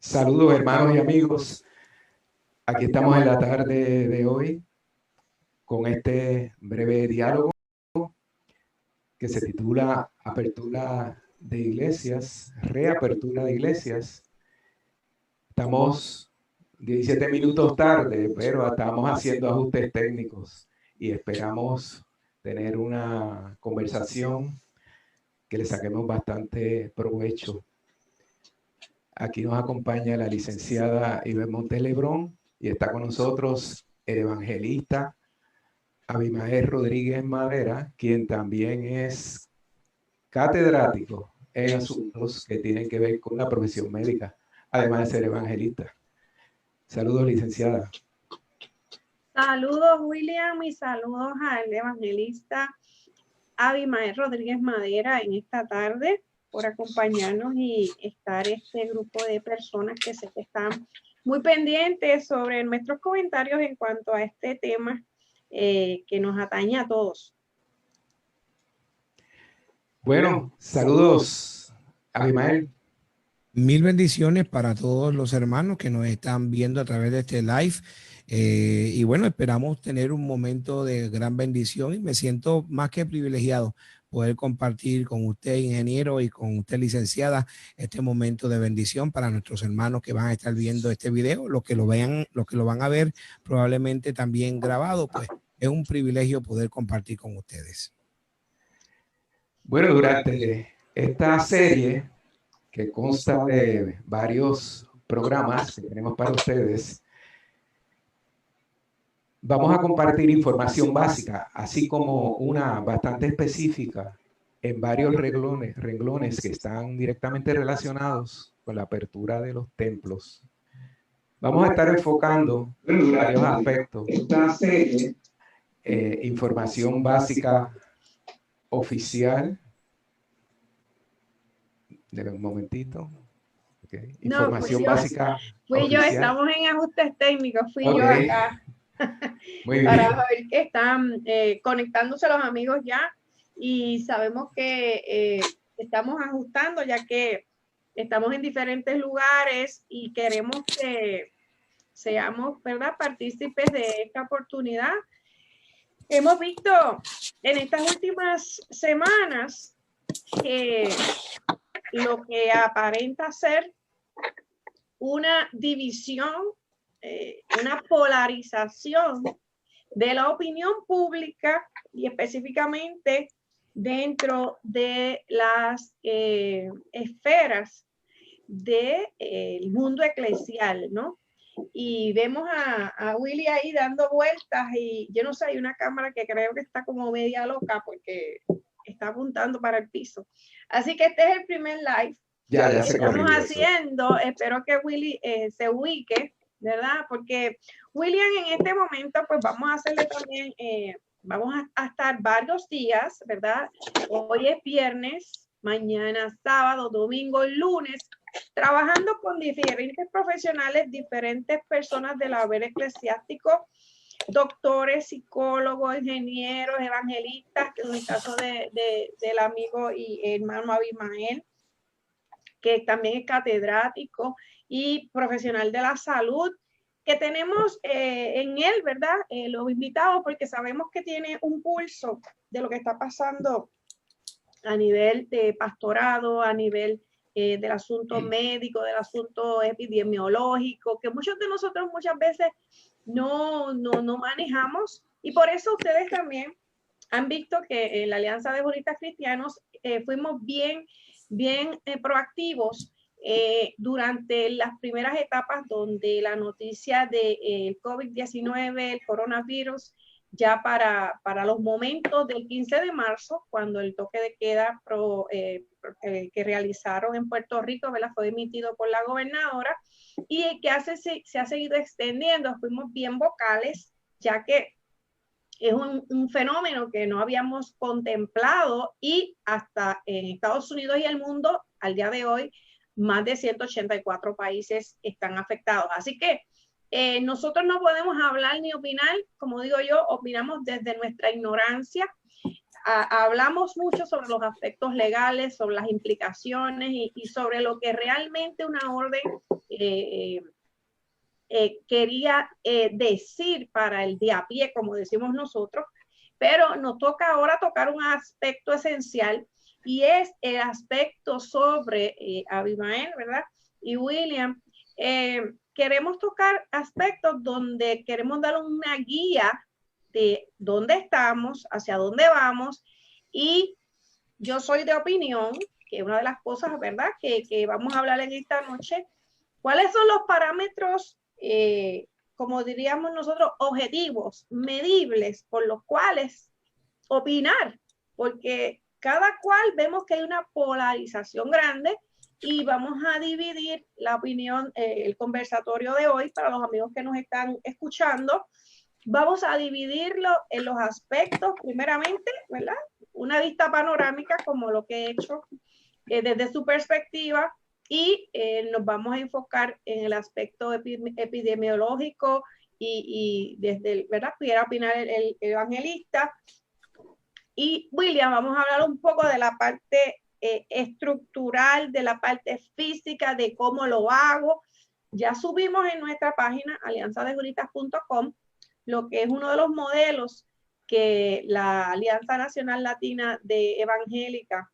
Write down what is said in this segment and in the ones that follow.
Saludos hermanos y amigos. Aquí estamos en la tarde de hoy con este breve diálogo que se titula Apertura de Iglesias, Reapertura de Iglesias. Estamos 17 minutos tarde, pero estamos haciendo ajustes técnicos y esperamos tener una conversación que le saquemos bastante provecho. Aquí nos acompaña la licenciada Iber Montes Lebrón y está con nosotros el evangelista Abimael Rodríguez Madera, quien también es catedrático en asuntos que tienen que ver con la profesión médica, además de ser evangelista. Saludos, licenciada. Saludos, William, y saludos al evangelista Abimael Rodríguez Madera en esta tarde por acompañarnos y estar este grupo de personas que sé que están muy pendientes sobre nuestros comentarios en cuanto a este tema que nos atañe a todos. Bueno, saludos, Abimael. Mil bendiciones para todos los hermanos que nos están viendo a través de este live. Y bueno, esperamos tener un momento de gran bendición y me siento más que privilegiado poder compartir con usted, ingeniero, y con usted, licenciada, este momento de bendición para nuestros hermanos que van a estar viendo este video, los que lo vean, los que lo van a ver probablemente también grabado, pues es un privilegio poder compartir con ustedes. Bueno, durante esta serie que consta de varios programas que tenemos para ustedes, vamos a compartir información básica, así como una bastante específica en varios renglones que están directamente relacionados con la apertura de los templos. Vamos a estar enfocando varios aspectos. Información básica oficial. Deme un momentito. Okay. Información básica fui oficial. yo, estamos en ajustes técnicos, fui yo acá. Muy bien. Para ver que están conectándose los amigos ya y sabemos que estamos ajustando ya que estamos en diferentes lugares y queremos que seamos, ¿verdad?, partícipes de esta oportunidad. Hemos visto en estas últimas semanas lo que aparenta ser una división, una polarización de la opinión pública y específicamente dentro de las esferas del mundo eclesial, ¿no? Y vemos a Willy ahí dando vueltas y yo no sé, hay una cámara que creo que está como media loca porque está apuntando para el piso. Así que este es el primer live. Ya estamos haciendo, espero que Willy se ubique, ¿verdad? Porque William en este momento, pues vamos a hacerle también, vamos a estar varios días, ¿verdad? Hoy es viernes, mañana sábado, domingo, lunes, trabajando con diferentes profesionales, diferentes personas del haber eclesiástico, doctores, psicólogos, ingenieros, evangelistas, en el caso del amigo y hermano Abimael, que también es catedrático y profesional de la salud, que tenemos en él, ¿verdad? Los invitados, porque sabemos que tiene un pulso de lo que está pasando a nivel de pastorado, a nivel del asunto médico, del asunto epidemiológico, que muchos de nosotros muchas veces no manejamos, y por eso ustedes también han visto que en la Alianza de Juristas Cristianos fuimos bien proactivos durante las primeras etapas donde la noticia del COVID-19, el coronavirus, ya para los momentos del 15 de marzo, cuando el toque de queda que realizaron en Puerto Rico, ¿verdad?, fue emitido por la gobernadora y que se ha seguido extendiendo. Fuimos bien vocales, ya que es un fenómeno que no habíamos contemplado y hasta en Estados Unidos y el mundo, al día de hoy, más de 184 países están afectados. Así que nosotros no podemos hablar ni opinar, como digo yo, opinamos desde nuestra ignorancia. hablamos mucho sobre los aspectos legales, sobre las implicaciones y sobre lo que realmente una orden quería decir para el de a pie, como decimos nosotros, pero nos toca ahora tocar un aspecto esencial y es el aspecto sobre Abimael, ¿verdad? Y William, queremos tocar aspectos donde queremos dar una guía de dónde estamos, hacia dónde vamos, y yo soy de opinión que una de las cosas, ¿verdad?, que vamos a hablar en esta noche, ¿cuáles son los parámetros, como diríamos nosotros, objetivos, medibles, por los cuales opinar? Porque cada cual vemos que hay una polarización grande y vamos a dividir la opinión, el conversatorio de hoy para los amigos que nos están escuchando. Vamos a dividirlo en los aspectos, primeramente, ¿verdad? Una vista panorámica como lo que he hecho desde su perspectiva y nos vamos a enfocar en el aspecto epidemiológico y desde el, ¿verdad?, pudiera opinar el evangelista. Y William, vamos a hablar un poco de la parte estructural, de la parte física, de cómo lo hago. Ya subimos en nuestra página alianzadejuristas.com lo que es uno de los modelos que la Alianza Nacional Latina de Evangélica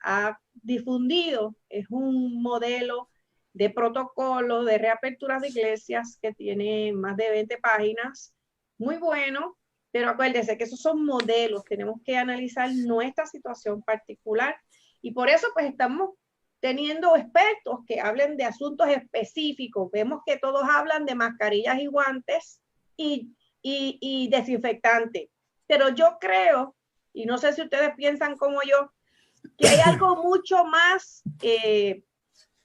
ha difundido. Es un modelo de protocolo de reaperturas de iglesias que tiene más de 20 páginas, muy bueno, pero acuérdense que esos son modelos, tenemos que analizar nuestra situación particular y por eso pues estamos teniendo expertos que hablen de asuntos específicos. Vemos que todos hablan de mascarillas y guantes y desinfectante, pero yo creo, y no sé si ustedes piensan como yo, que hay algo mucho más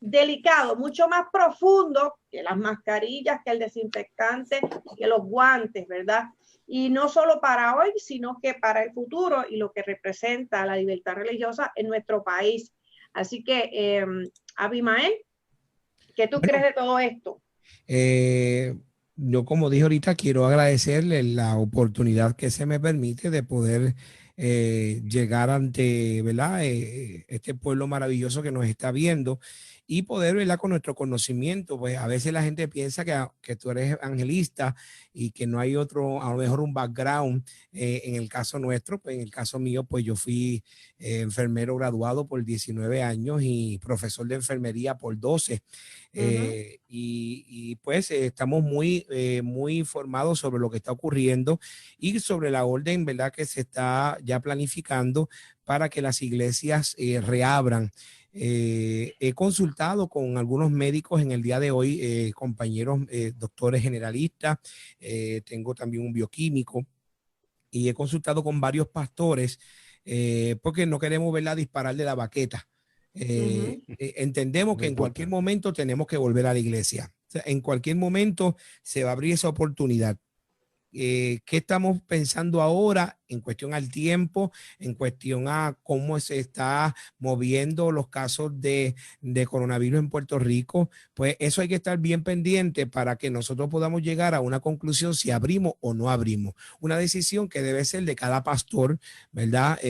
delicado, mucho más profundo que las mascarillas, que el desinfectante, que los guantes, ¿verdad? Y no solo para hoy, sino que para el futuro y lo que representa la libertad religiosa en nuestro país. Así que, Abimael, ¿qué tú crees de todo esto? Yo, como dije ahorita, quiero agradecerle la oportunidad que se me permite de poder llegar ante, ¿verdad?, este pueblo maravilloso que nos está viendo y poder, ¿verdad?, con nuestro conocimiento. Pues a veces la gente piensa que tú eres evangelista y que no hay otro, a lo mejor un background. En el caso nuestro, pues en el caso mío, pues yo fui enfermero graduado por 19 años y profesor de enfermería por 12. Y pues estamos muy informados sobre lo que está ocurriendo y sobre la orden, ¿verdad?, que se está ya planificando para que las iglesias reabran. He consultado con algunos médicos en el día de hoy, compañeros doctores generalistas, tengo también un bioquímico y he consultado con varios pastores porque no queremos verla disparar de la baqueta. Entendemos que en cualquier momento tenemos que volver a la iglesia. O sea, en cualquier momento se va a abrir esa oportunidad. ¿Qué estamos pensando ahora en cuestión al tiempo, en cuestión a cómo se está moviendo los casos de coronavirus en Puerto Rico? Pues eso hay que estar bien pendiente para que nosotros podamos llegar a una conclusión si abrimos o no abrimos. Una decisión que debe ser de cada pastor, ¿verdad?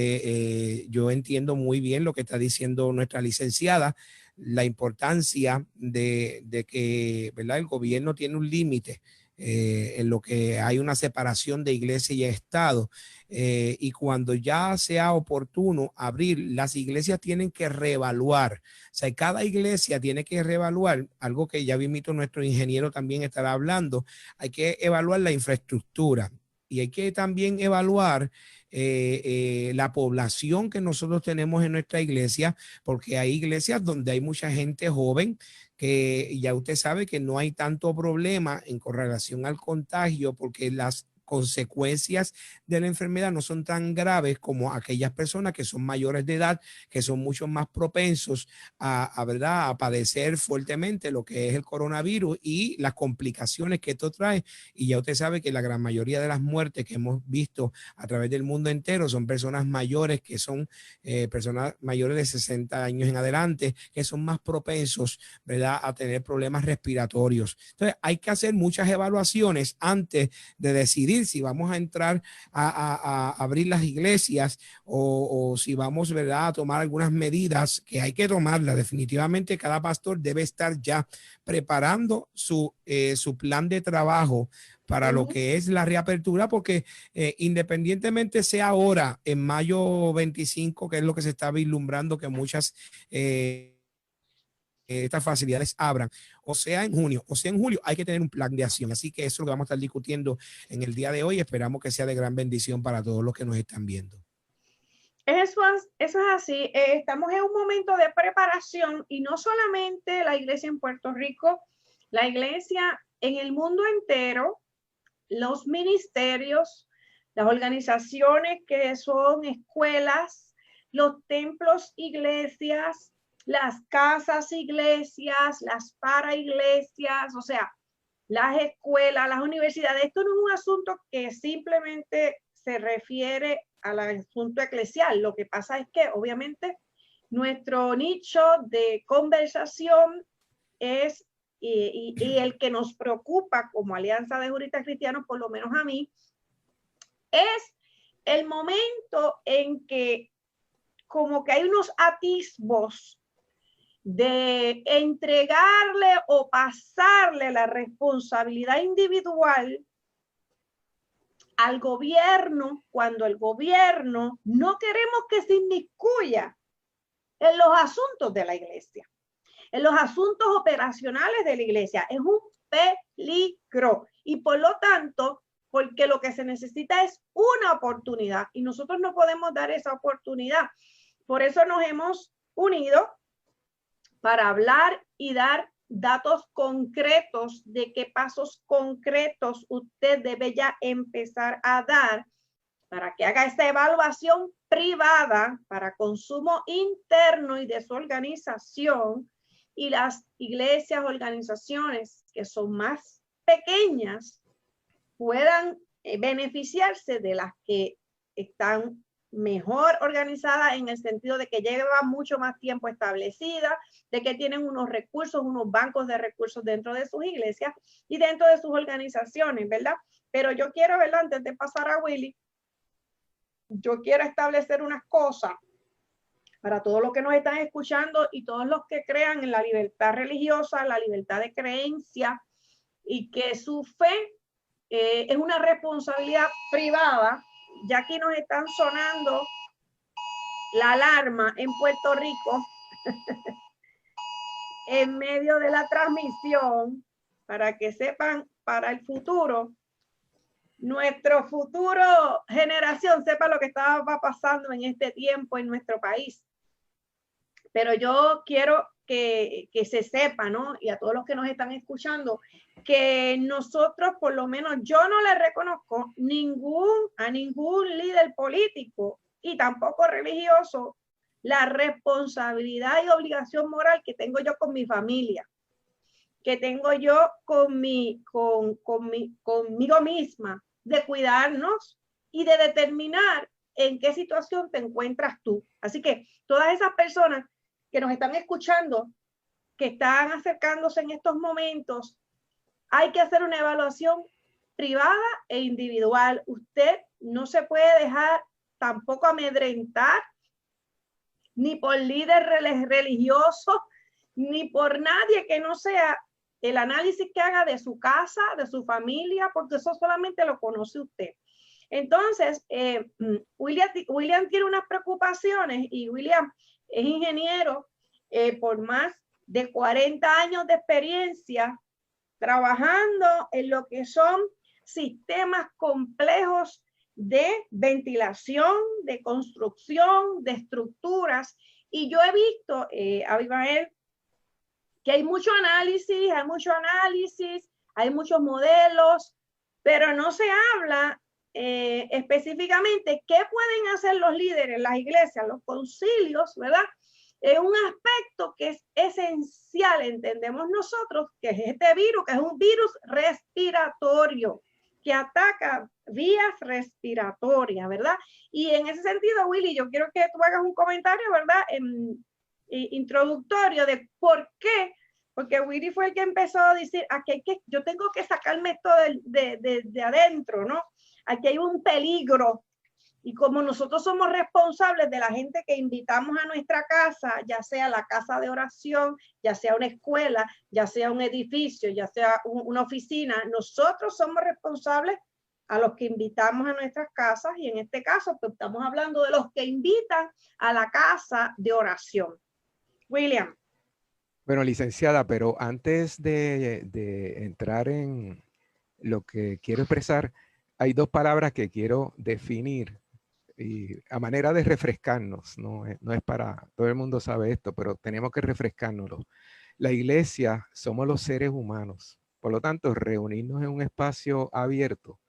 Yo entiendo muy bien lo que está diciendo nuestra licenciada, la importancia de que, ¿verdad?, el gobierno tiene un límite en lo que hay una separación de iglesia y Estado, y cuando ya sea oportuno abrir, las iglesias tienen que reevaluar. O sea, cada iglesia tiene que reevaluar, algo que ya mismito nuestro ingeniero también estará hablando. Hay que evaluar la infraestructura y hay que también evaluar la población que nosotros tenemos en nuestra iglesia, porque hay iglesias donde hay mucha gente joven que ya usted sabe que no hay tanto problema en correlación al contagio porque las consecuencias de la enfermedad no son tan graves como aquellas personas que son mayores de edad, que son mucho más propensos ¿verdad?, a padecer fuertemente lo que es el coronavirus y las complicaciones que esto trae. Y ya usted sabe que la gran mayoría de las muertes que hemos visto a través del mundo entero son personas mayores, que son personas mayores de 60 años en adelante, que son más propensos, ¿verdad?, a tener problemas respiratorios. Entonces hay que hacer muchas evaluaciones antes de decidir decidir si vamos a entrar a abrir las iglesias o si vamos, ¿verdad?, a tomar algunas medidas que hay que tomarlas. Definitivamente cada pastor debe estar ya preparando su plan de trabajo para lo que es la reapertura, porque independientemente sea ahora, en mayo 25, que es lo que se está vislumbrando que muchas estas facilidades abran, o sea en junio, o sea en julio, hay que tener un plan de acción. Así que eso es lo que vamos a estar discutiendo en el día de hoy. Esperamos que sea de gran bendición para todos los que nos están viendo. Eso es así. Estamos en un momento de preparación y no solamente la iglesia en Puerto Rico, la iglesia en el mundo entero, los ministerios, las organizaciones que son escuelas, los templos, iglesias, las casas, iglesias, las para iglesias, o sea, las escuelas, las universidades. Esto no es un asunto que simplemente se refiere al asunto eclesial. Lo que pasa es que obviamente nuestro nicho de conversación es y el que nos preocupa como Alianza de Juristas Cristianos, por lo menos a mí, es el momento en que como que hay unos atisbos de entregarle o pasarle la responsabilidad individual al gobierno, cuando el gobierno no queremos que se inmiscuya en los asuntos de la iglesia, en los asuntos operacionales de la iglesia. Es un peligro y por lo tanto, porque lo que se necesita es una oportunidad y nosotros no podemos dar esa oportunidad. Por eso nos hemos unido para hablar y dar datos concretos de qué pasos concretos usted debe ya empezar a dar para que haga esta evaluación privada para consumo interno y de su organización, y las iglesias, organizaciones que son más pequeñas puedan beneficiarse de las que están mejor organizadas en el sentido de que llevan mucho más tiempo establecida, de que tienen unos recursos, unos bancos de recursos dentro de sus iglesias y dentro de sus organizaciones, ¿verdad? Pero yo quiero, ¿verdad?, antes de pasar a Willy, yo quiero establecer unas cosas para todos los que nos están escuchando y todos los que crean en la libertad religiosa, la libertad de creencia y que su fe es una responsabilidad privada. Ya aquí nos están sonando la alarma en Puerto Rico en medio de la transmisión para que sepan para el futuro, nuestro futuro generación sepa lo que estaba pasando en este tiempo en nuestro país. Pero yo quiero que se sepa, ¿no? Y a todos los que nos están escuchando, que nosotros, por lo menos yo no le reconozco a ningún líder político y tampoco religioso la responsabilidad y obligación moral que tengo yo con mi familia, que tengo yo conmigo misma, de cuidarnos y de determinar en qué situación te encuentras tú. Así que todas esas personas que nos están escuchando, que están acercándose en estos momentos, hay que hacer una evaluación privada e individual. Usted no se puede dejar tampoco amedrentar ni por líder religioso, ni por nadie que no sea el análisis que haga de su casa, de su familia, porque eso solamente lo conoce usted. Entonces, William tiene unas preocupaciones y William es ingeniero por más de 40 años de experiencia trabajando en lo que son sistemas complejos de ventilación, de construcción, de estructuras. Y yo he visto, Abimael, que hay mucho análisis, hay muchos modelos, pero no se habla específicamente qué pueden hacer los líderes, las iglesias, los concilios, ¿verdad? Es un aspecto que es esencial, entendemos nosotros, que es este virus, que es un virus respiratorio, que ataca vías respiratorias, ¿verdad? Y en ese sentido, Willy, yo quiero que tú hagas un comentario, ¿verdad? Introductorio de por qué, porque Willy fue el que empezó a decir, yo tengo que sacarme esto de adentro, ¿no? aquí hay un peligro. Y como nosotros somos responsables de la gente que invitamos a nuestra casa, ya sea la casa de oración, ya sea una escuela, ya sea un edificio, ya sea una oficina, nosotros somos responsables a los que invitamos a nuestras casas, y en este caso pues estamos hablando de los que invitan a la casa de oración. William. Bueno, licenciada, pero antes de entrar en lo que quiero expresar, hay dos palabras que quiero definir y a manera de refrescarnos, no es para, todo el mundo sabe esto, pero tenemos que refrescárnoslo. La iglesia somos los seres humanos, por lo tanto, reunirnos en un espacio abierto,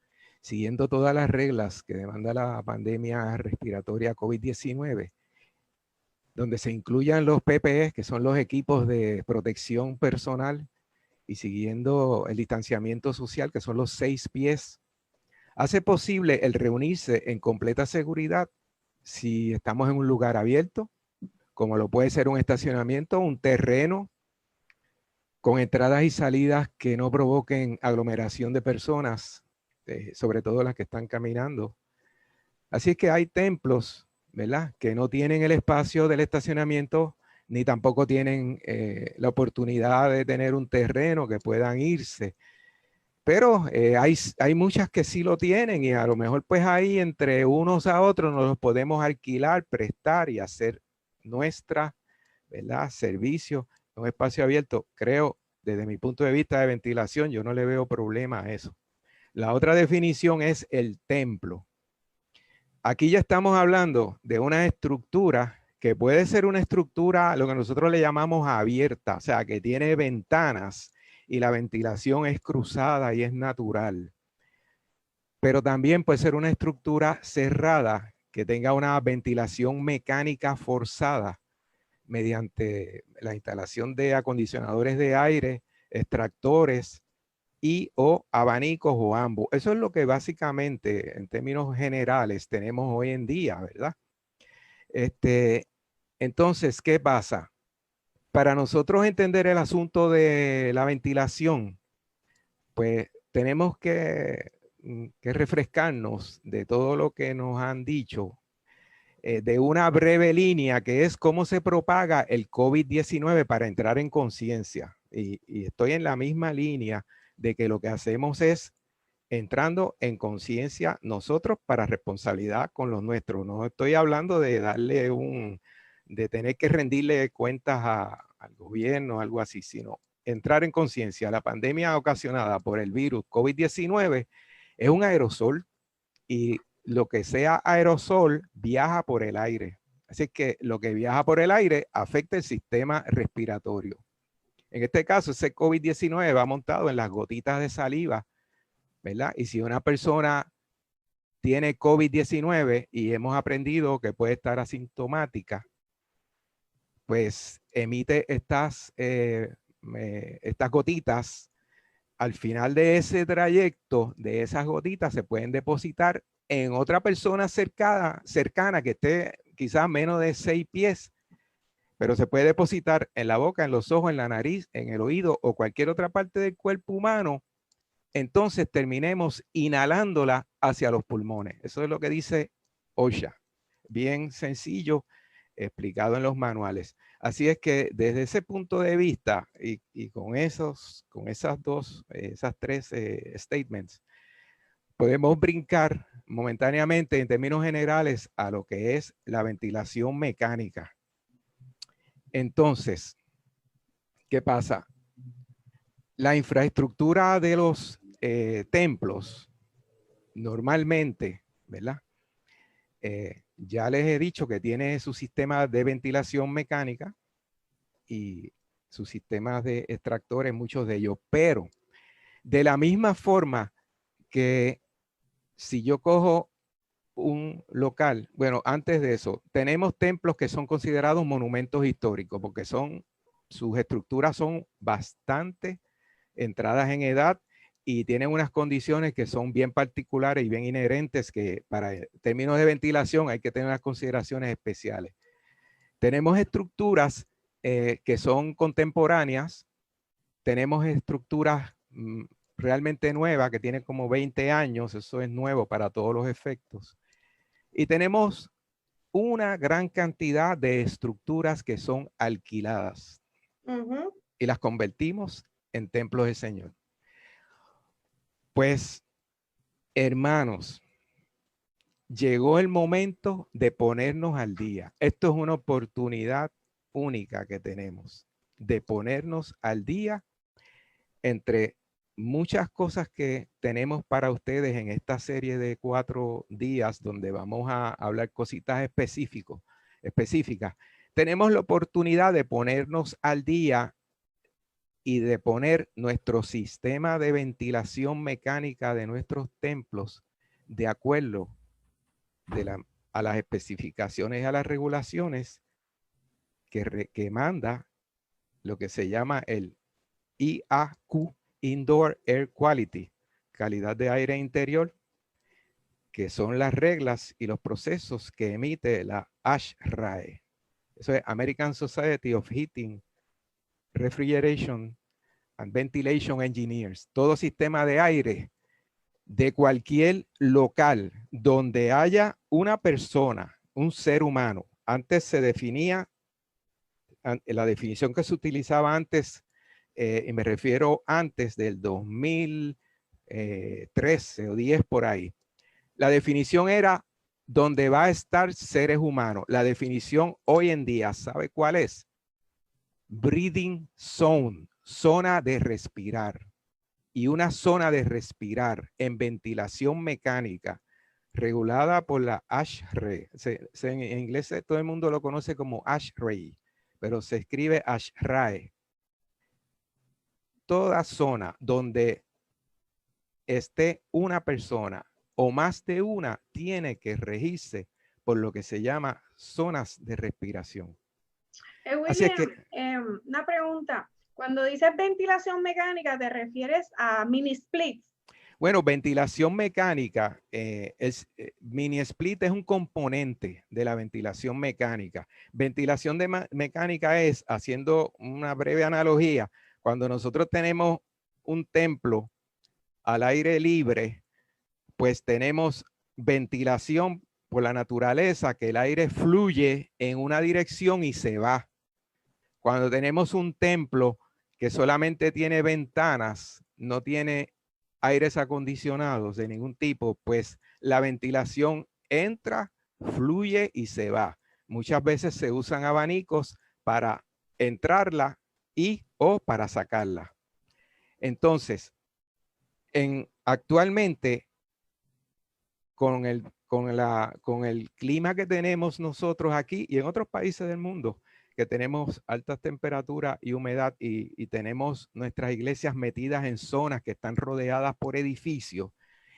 siguiendo todas las reglas que demanda la pandemia respiratoria COVID-19, donde se incluyan los PPE, que son los equipos de protección personal, y siguiendo el distanciamiento social, que son los 6 pies, hace posible el reunirse en completa seguridad si estamos en un lugar abierto, como lo puede ser un estacionamiento, un terreno, con entradas y salidas que no provoquen aglomeración de personas, sobre todo las que están caminando. Así es que hay templos, ¿verdad?, que no tienen el espacio del estacionamiento, ni tampoco tienen la oportunidad de tener un terreno que puedan irse. Pero hay muchas que sí lo tienen, y a lo mejor pues ahí entre unos a otros nos los podemos alquilar, prestar y hacer nuestra, ¿verdad?, servicio en un espacio abierto. Creo, desde mi punto de vista de ventilación, yo no le veo problema a eso. La otra definición es el templo. Aquí ya estamos hablando de una estructura que puede ser una estructura, lo que nosotros le llamamos abierta, o sea, que tiene ventanas y la ventilación es cruzada y es natural. Pero también puede ser una estructura cerrada que tenga una ventilación mecánica forzada mediante la instalación de acondicionadores de aire, extractores y o abanicos o ambos. Eso es lo que básicamente en términos generales tenemos hoy en día, ¿verdad? Entonces, ¿qué pasa? Para nosotros entender el asunto de la ventilación, pues tenemos que refrescarnos de todo lo que nos han dicho, de una breve línea que es cómo se propaga el COVID-19 para entrar en conciencia. Y estoy en la misma línea de que lo que hacemos es entrando en conciencia nosotros para responsabilidad con los nuestros. No estoy hablando de darle de tener que rendirle cuentas al gobierno o algo así, sino entrar en conciencia. La pandemia ocasionada por el virus COVID-19 es un aerosol, y lo que sea aerosol viaja por el aire. Así que lo que viaja por el aire afecta el sistema respiratorio. En este caso, ese COVID-19 va montado en las gotitas de saliva, ¿verdad? Y si una persona tiene COVID-19 y hemos aprendido que puede estar asintomática, pues emite estas gotitas. Al final de ese trayecto, de esas gotitas se pueden depositar en otra persona cercana que esté quizás menos de 6 pies, pero se puede depositar en la boca, en los ojos, en la nariz, en el oído o cualquier otra parte del cuerpo humano. Entonces terminemos inhalándola hacia los pulmones. Eso es lo que dice OSHA. Bien sencillo, explicado en los manuales. Así es que desde ese punto de vista y con esas tres statements, podemos brincar momentáneamente en términos generales a lo que es la ventilación mecánica. Entonces, ¿qué pasa? La infraestructura de los templos normalmente, ¿verdad? Ya les he dicho que tiene su sistema de ventilación mecánica y sus sistemas de extractores, muchos de ellos, pero de la misma forma que si yo cojo un local, bueno, antes de eso, tenemos templos que son considerados monumentos históricos porque sus estructuras son bastante entradas en edad y tienen unas condiciones que son bien particulares y bien inherentes, que para términos de ventilación hay que tener unas consideraciones especiales. Tenemos estructuras que son contemporáneas, tenemos estructuras realmente nueva, que tiene como 20 años, eso es nuevo para todos los efectos. Y tenemos una gran cantidad de estructuras que son alquiladas y las convertimos en templos del Señor. Pues, hermanos, llegó el momento de ponernos al día. Esto es una oportunidad única que tenemos de ponernos al día entre muchas cosas que tenemos para ustedes en esta serie de 4 días donde vamos a hablar cositas específicas. Tenemos la oportunidad de ponernos al día y de poner nuestro sistema de ventilación mecánica de nuestros templos de acuerdo a las especificaciones y a las regulaciones que manda lo que se llama el IAQ, Indoor Air Quality, calidad de aire interior, que son las reglas y los procesos que emite la ASHRAE. Eso es American Society of Heating, Refrigeration and Ventilation Engineers. Todo sistema de aire de cualquier local donde haya una persona, un ser humano. Antes se definía, la definición que se utilizaba antes, y me refiero antes del 2013 o 10 por ahí. La definición era donde va a estar seres humanos. La definición hoy en día, ¿sabe cuál es? Breathing zone, zona de respirar. Y una zona de respirar en ventilación mecánica regulada por la ASHRAE. En inglés todo el mundo lo conoce como ASHRAE, pero se escribe ASHRAE. Toda zona donde esté una persona o más de una tiene que regirse por lo que se llama zonas de respiración. William, así es que, una pregunta. Cuando dices ventilación mecánica, ¿te refieres a mini splits? Bueno, ventilación mecánica, mini split es un componente de la ventilación mecánica. Ventilación mecánica es, haciendo una breve analogía, cuando nosotros tenemos un templo al aire libre, pues tenemos ventilación por la naturaleza, que el aire fluye en una dirección y se va. Cuando tenemos un templo que solamente tiene ventanas, no tiene aires acondicionados de ningún tipo, pues la ventilación entra, fluye y se va. Muchas veces se usan abanicos para entrarla o para sacarla. Entonces, actualmente, con el clima que tenemos nosotros aquí y en otros países del mundo, que tenemos altas temperaturas y humedad y tenemos nuestras iglesias metidas en zonas que están rodeadas por edificios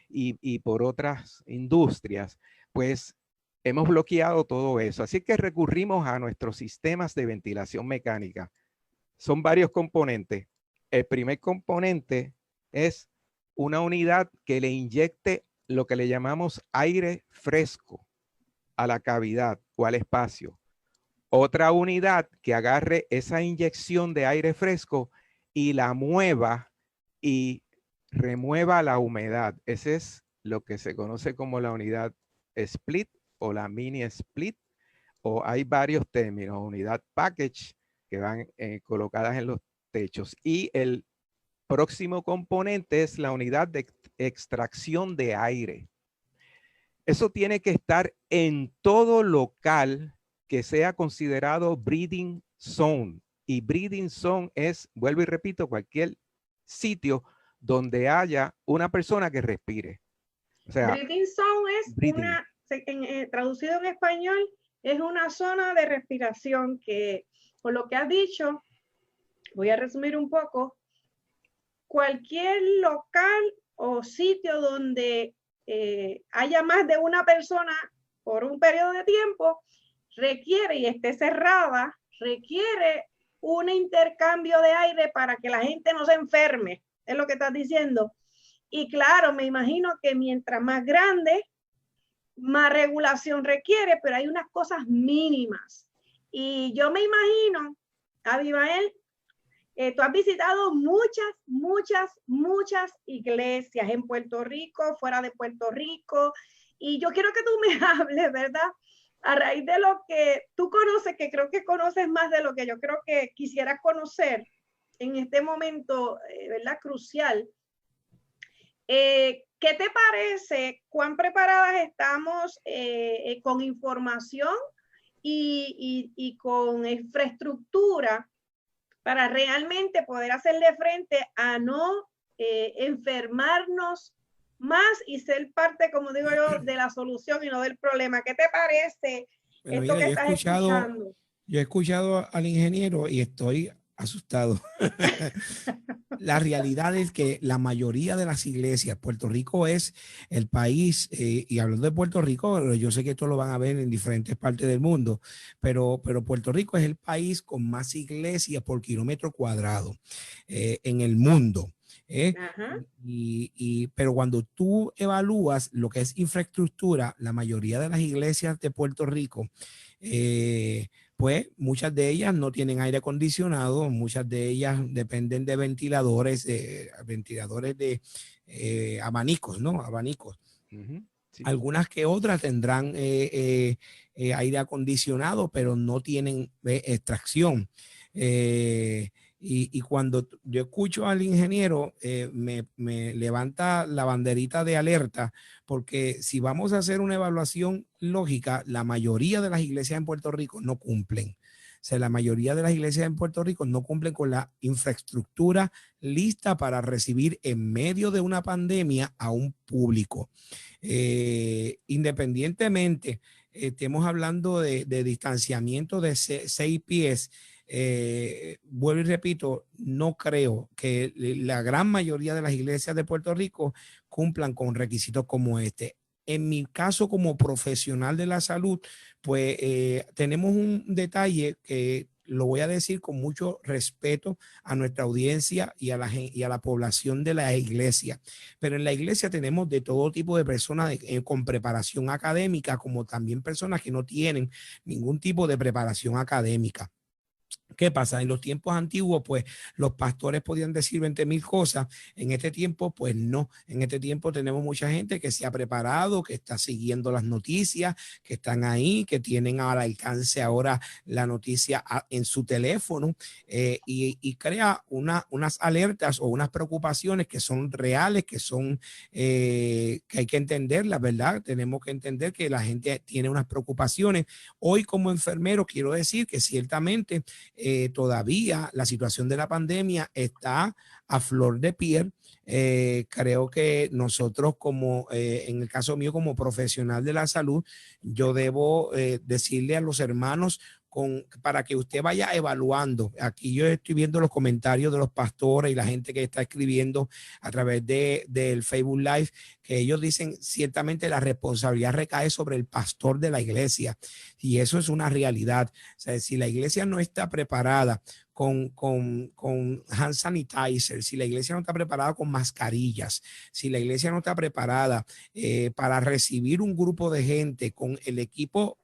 y por otras industrias, pues hemos bloqueado todo eso. Así que recurrimos a nuestros sistemas de ventilación mecánica. Son varios componentes. El primer componente es una unidad que le inyecte lo que le llamamos aire fresco a la cavidad o al espacio. Otra unidad que agarre esa inyección de aire fresco y la mueva y remueva la humedad. Ese es lo que se conoce como la unidad split o la mini split, o hay varios términos, unidad package, que van colocadas en los techos. Y el próximo componente es la unidad de extracción de aire. Eso tiene que estar en todo local que sea considerado breathing zone. Y breathing zone es, vuelvo y repito, cualquier sitio donde haya una persona que respire. O sea, breathing zone es traducido en español, es una zona de respiración que, por lo que has dicho, voy a resumir un poco, cualquier local o sitio donde haya más de una persona por un periodo de tiempo, requiere y esté cerrada, requiere un intercambio de aire para que la gente no se enferme, es lo que estás diciendo. Y claro, me imagino que mientras más grande, más regulación requiere, pero hay unas cosas mínimas. Y yo me imagino, Abimael, Tú has visitado muchas iglesias en Puerto Rico, fuera de Puerto Rico, y yo quiero que tú me hables, ¿verdad? A raíz de lo que tú conoces, que creo que conoces más de lo que yo creo que quisieras conocer en este momento, ¿verdad? Crucial. ¿Qué te parece? ¿Cuán preparadas estamos con información y con infraestructura para realmente poder hacerle frente a no enfermarnos más y ser parte, como digo yo, de la solución y no del problema? ¿Qué te parece Bueno, esto mira, que estás escuchando? yo he escuchado al ingeniero y estoy asustado. La realidad es que la mayoría de las iglesias, Puerto Rico es el país, y hablando de Puerto Rico, yo sé que esto lo van a ver en diferentes partes del mundo, pero Puerto Rico es el país con más iglesias por kilómetro cuadrado en el mundo. Pero cuando tú evalúas lo que es infraestructura, la mayoría de las iglesias de Puerto Rico, pues muchas de ellas no tienen aire acondicionado, muchas de ellas dependen de ventiladores de abanicos, ¿no? Abanicos. Sí. Algunas que otras tendrán aire acondicionado, pero no tienen extracción. Y cuando yo escucho al ingeniero, me levanta la banderita de alerta, porque si vamos a hacer una evaluación lógica, la mayoría de las iglesias en Puerto Rico no cumplen. O sea, la mayoría de las iglesias en Puerto Rico no cumplen con la infraestructura lista para recibir en medio de una pandemia a un público. Independientemente, estemos hablando de distanciamiento de 6 pies. Vuelvo y repito, no creo que la gran mayoría de las iglesias de Puerto Rico cumplan con requisitos como este. En mi caso, como profesional de la salud, pues tenemos un detalle que lo voy a decir con mucho respeto a nuestra audiencia y a la población de la iglesia. Pero en la iglesia tenemos de todo tipo de personas con preparación académica, como también personas que no tienen ningún tipo de preparación académica. ¿Qué pasa? En los tiempos antiguos, pues los pastores podían decir 20,000 cosas. En este tiempo, pues no. En este tiempo tenemos mucha gente que se ha preparado, que está siguiendo las noticias, que están ahí, que tienen al alcance ahora la noticia en su teléfono, y crea unas alertas o unas preocupaciones que son reales, que son que hay que entenderlas, ¿verdad? Tenemos que entender que la gente tiene unas preocupaciones. Hoy, como enfermero, quiero decir que ciertamente todavía la situación de la pandemia está a flor de piel. Creo que nosotros en el caso mío como profesional de la salud, yo debo decirle a los hermanos para que usted vaya evaluando. Aquí yo estoy viendo los comentarios de los pastores y la gente que está escribiendo a través del Facebook Live, que ellos dicen ciertamente la responsabilidad recae sobre el pastor de la iglesia, y eso es una realidad. O sea, si la iglesia no está preparada con hand sanitizer, si la iglesia no está preparada con mascarillas, si la iglesia no está preparada para recibir un grupo de gente con el equipo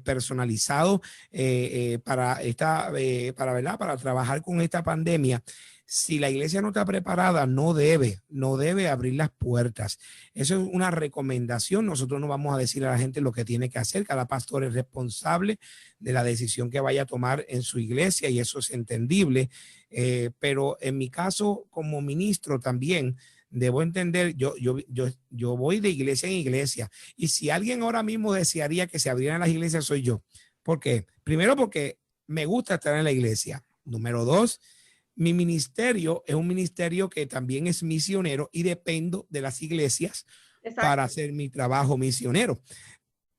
personalizado para trabajar con esta pandemia, si la iglesia no está preparada, no debe abrir las puertas. Eso es una recomendación. Nosotros no vamos a decir a la gente lo que tiene que hacer. Cada pastor es responsable de la decisión que vaya a tomar en su iglesia, y eso es entendible. Pero en mi caso, como ministro también, debo entender, yo voy de iglesia en iglesia, y si alguien ahora mismo desearía que se abrieran las iglesias, soy yo. ¿Por qué? Primero, porque me gusta estar en la iglesia. Número 2, mi ministerio es un ministerio que también es misionero, y dependo de las iglesias para hacer mi trabajo misionero. O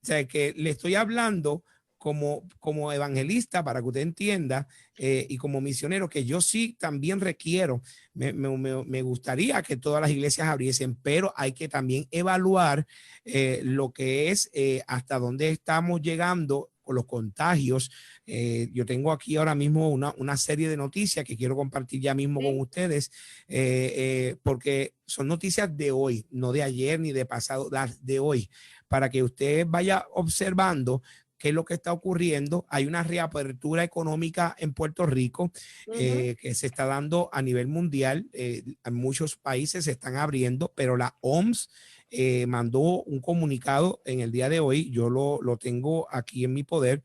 sea, que le estoy hablando como evangelista, para que usted entienda, y como misionero, que yo sí también requiero, me gustaría que todas las iglesias abriesen, pero hay que también evaluar lo que es hasta dónde estamos llegando con los contagios. Yo tengo aquí ahora mismo una serie de noticias que quiero compartir ya mismo con ustedes, porque son noticias de hoy, no de ayer ni de pasado, las de hoy, para que usted vaya observando qué es lo que está ocurriendo. Hay una reapertura económica en Puerto Rico que se está dando a nivel mundial. En muchos países se están abriendo, pero la OMS mandó un comunicado en el día de hoy. Yo lo tengo aquí en mi poder.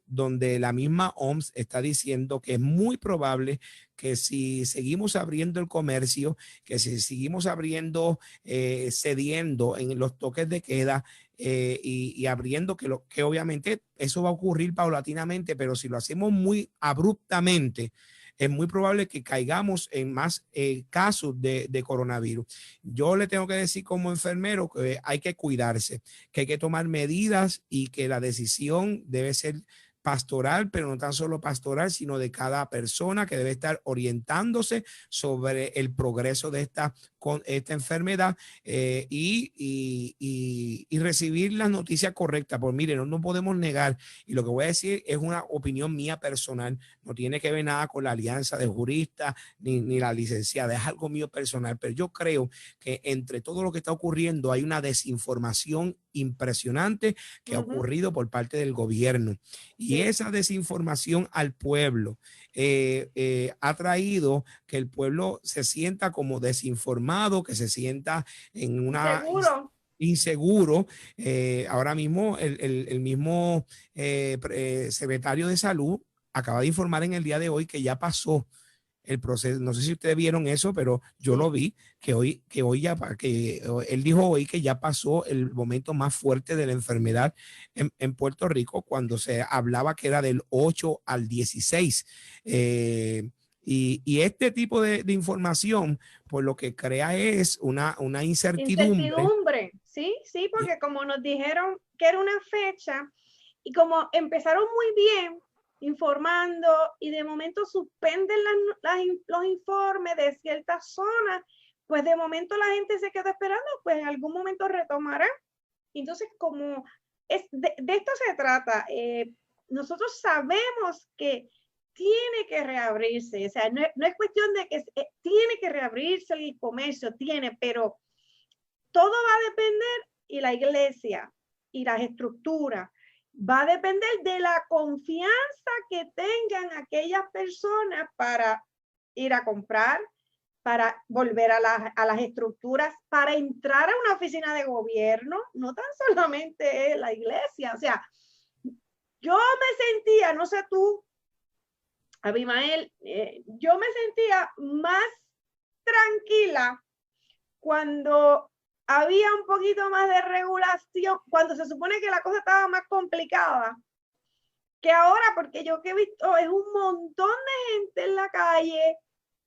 Donde la misma OMS está diciendo que es muy probable que si seguimos abriendo el comercio, que si seguimos abriendo, cediendo en los toques de queda y abriendo, que obviamente eso va a ocurrir paulatinamente, pero si lo hacemos muy abruptamente, es muy probable que caigamos en más casos de coronavirus. Yo le tengo que decir como enfermero que hay que cuidarse, que hay que tomar medidas y que la decisión debe ser pastoral, pero no tan solo pastoral, sino de cada persona que debe estar orientándose sobre el progreso de con esta enfermedad y recibir las noticias correctas. Pues mire, no podemos negar, y lo que voy a decir es una opinión mía personal, no tiene que ver nada con la alianza de juristas ni la licenciada, es algo mío personal, pero yo creo que entre todo lo que está ocurriendo hay una desinformación impresionante que ha ocurrido por parte del gobierno. Y esa desinformación al pueblo ha traído que el pueblo se sienta como desinformado, que se sienta en una inseguro. Ahora mismo el mismo secretario de Salud acaba de informar en el día de hoy que ya pasó el proceso. No sé si ustedes vieron eso, pero yo lo vi, que él dijo hoy que ya pasó el momento más fuerte de la enfermedad en Puerto Rico, cuando se hablaba que era del 8 al 16. Y este tipo de información, pues lo que crea es una incertidumbre. Sí, porque como nos dijeron que era una fecha y como empezaron muy bien informando y de momento suspenden los informes de ciertas zonas, pues de momento la gente se queda esperando, pues en algún momento retomará. Entonces, como de esto se trata, nosotros sabemos que tiene que reabrirse, o sea, no es cuestión de que tiene que reabrirse el comercio, pero todo va a depender, y la iglesia y las estructuras, va a depender de la confianza que tengan aquellas personas para ir a comprar, para volver a las estructuras, para entrar a una oficina de gobierno, no tan solamente la iglesia. O sea, yo me sentía, no sé tú, Abimael, yo me sentía más tranquila cuando había un poquito más de regulación, cuando se supone que la cosa estaba más complicada que ahora, porque yo que he visto es un montón de gente en la calle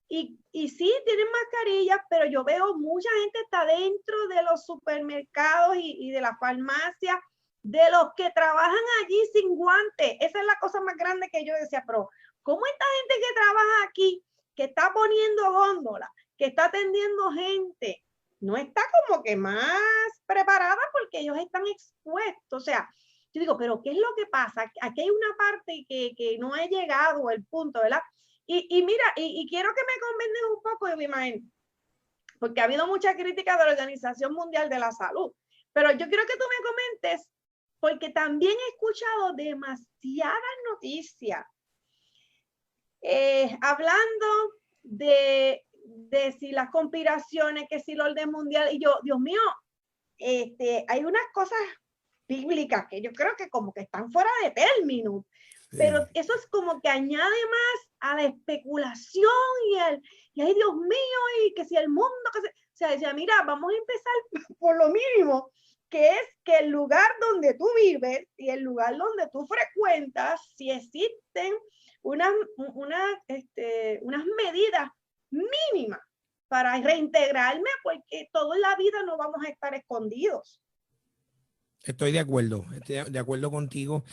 y sí, tienen mascarillas, pero yo veo mucha gente está dentro de los supermercados y de la farmacia, de los que trabajan allí sin guantes. Esa es la cosa más grande que yo decía, pero ¿cómo esta gente que trabaja aquí, que está poniendo góndola, que está atendiendo gente, no está como que más preparada porque ellos están expuestos? O sea, yo digo, pero ¿qué es lo que pasa? Aquí hay una parte que no ha llegado el punto, ¿verdad? Y mira, y quiero que me convences un poco, Abimael, porque ha habido mucha crítica de la Organización Mundial de la Salud, pero yo quiero que tú me comentes, porque también he escuchado demasiadas noticias hablando de si las conspiraciones, que si el orden mundial, y yo, Dios mío, hay unas cosas bíblicas que yo creo que como que están fuera de término, pero eso es como que añade más a la especulación y ay Dios mío, y que si el mundo, o sea, decía, mira, vamos a empezar por lo mínimo, que es que el lugar donde tú vives y el lugar donde tú frecuentas, si existen unas medidas mínimas para reintegrarme, porque toda la vida no vamos a estar escondidos. Estoy de acuerdo contigo.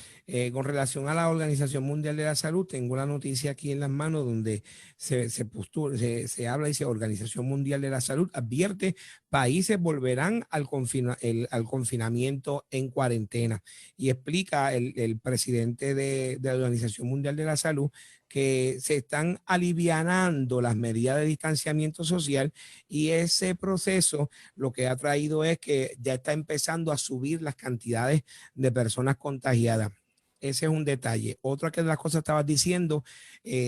Con relación a la Organización Mundial de la Salud, tengo la noticia aquí en las manos donde se habla y dice: Organización Mundial de la Salud advierte, países volverán al confinamiento en cuarentena. Y explica el presidente de la Organización Mundial de la Salud que se están alivianando las medidas de distanciamiento social y ese proceso lo que ha traído es que ya está empezando a subir las cantidades de personas contagiadas. Ese es un detalle. Otra que de las cosas estabas diciendo,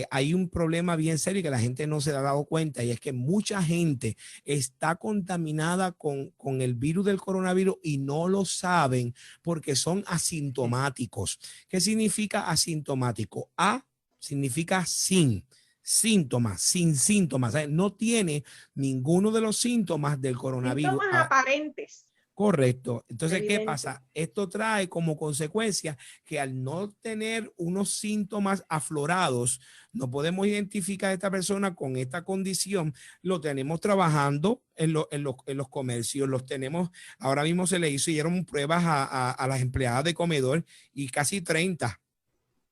hay un problema bien serio que la gente no se ha dado cuenta y es que mucha gente está contaminada con el virus del coronavirus y no lo saben porque son asintomáticos. ¿Qué significa asintomático? A significa sin síntomas, sin síntomas. O sea, no tiene ninguno de los síntomas del coronavirus. Síntomas aparentes. Correcto. Entonces, Evidente. ¿qué pasa? Esto trae como consecuencia que al no tener unos síntomas aflorados, no podemos identificar a esta persona con esta condición. Lo tenemos trabajando en los comercios, los tenemos, ahora mismo se le hicieron pruebas a las empleadas de comedor y casi 30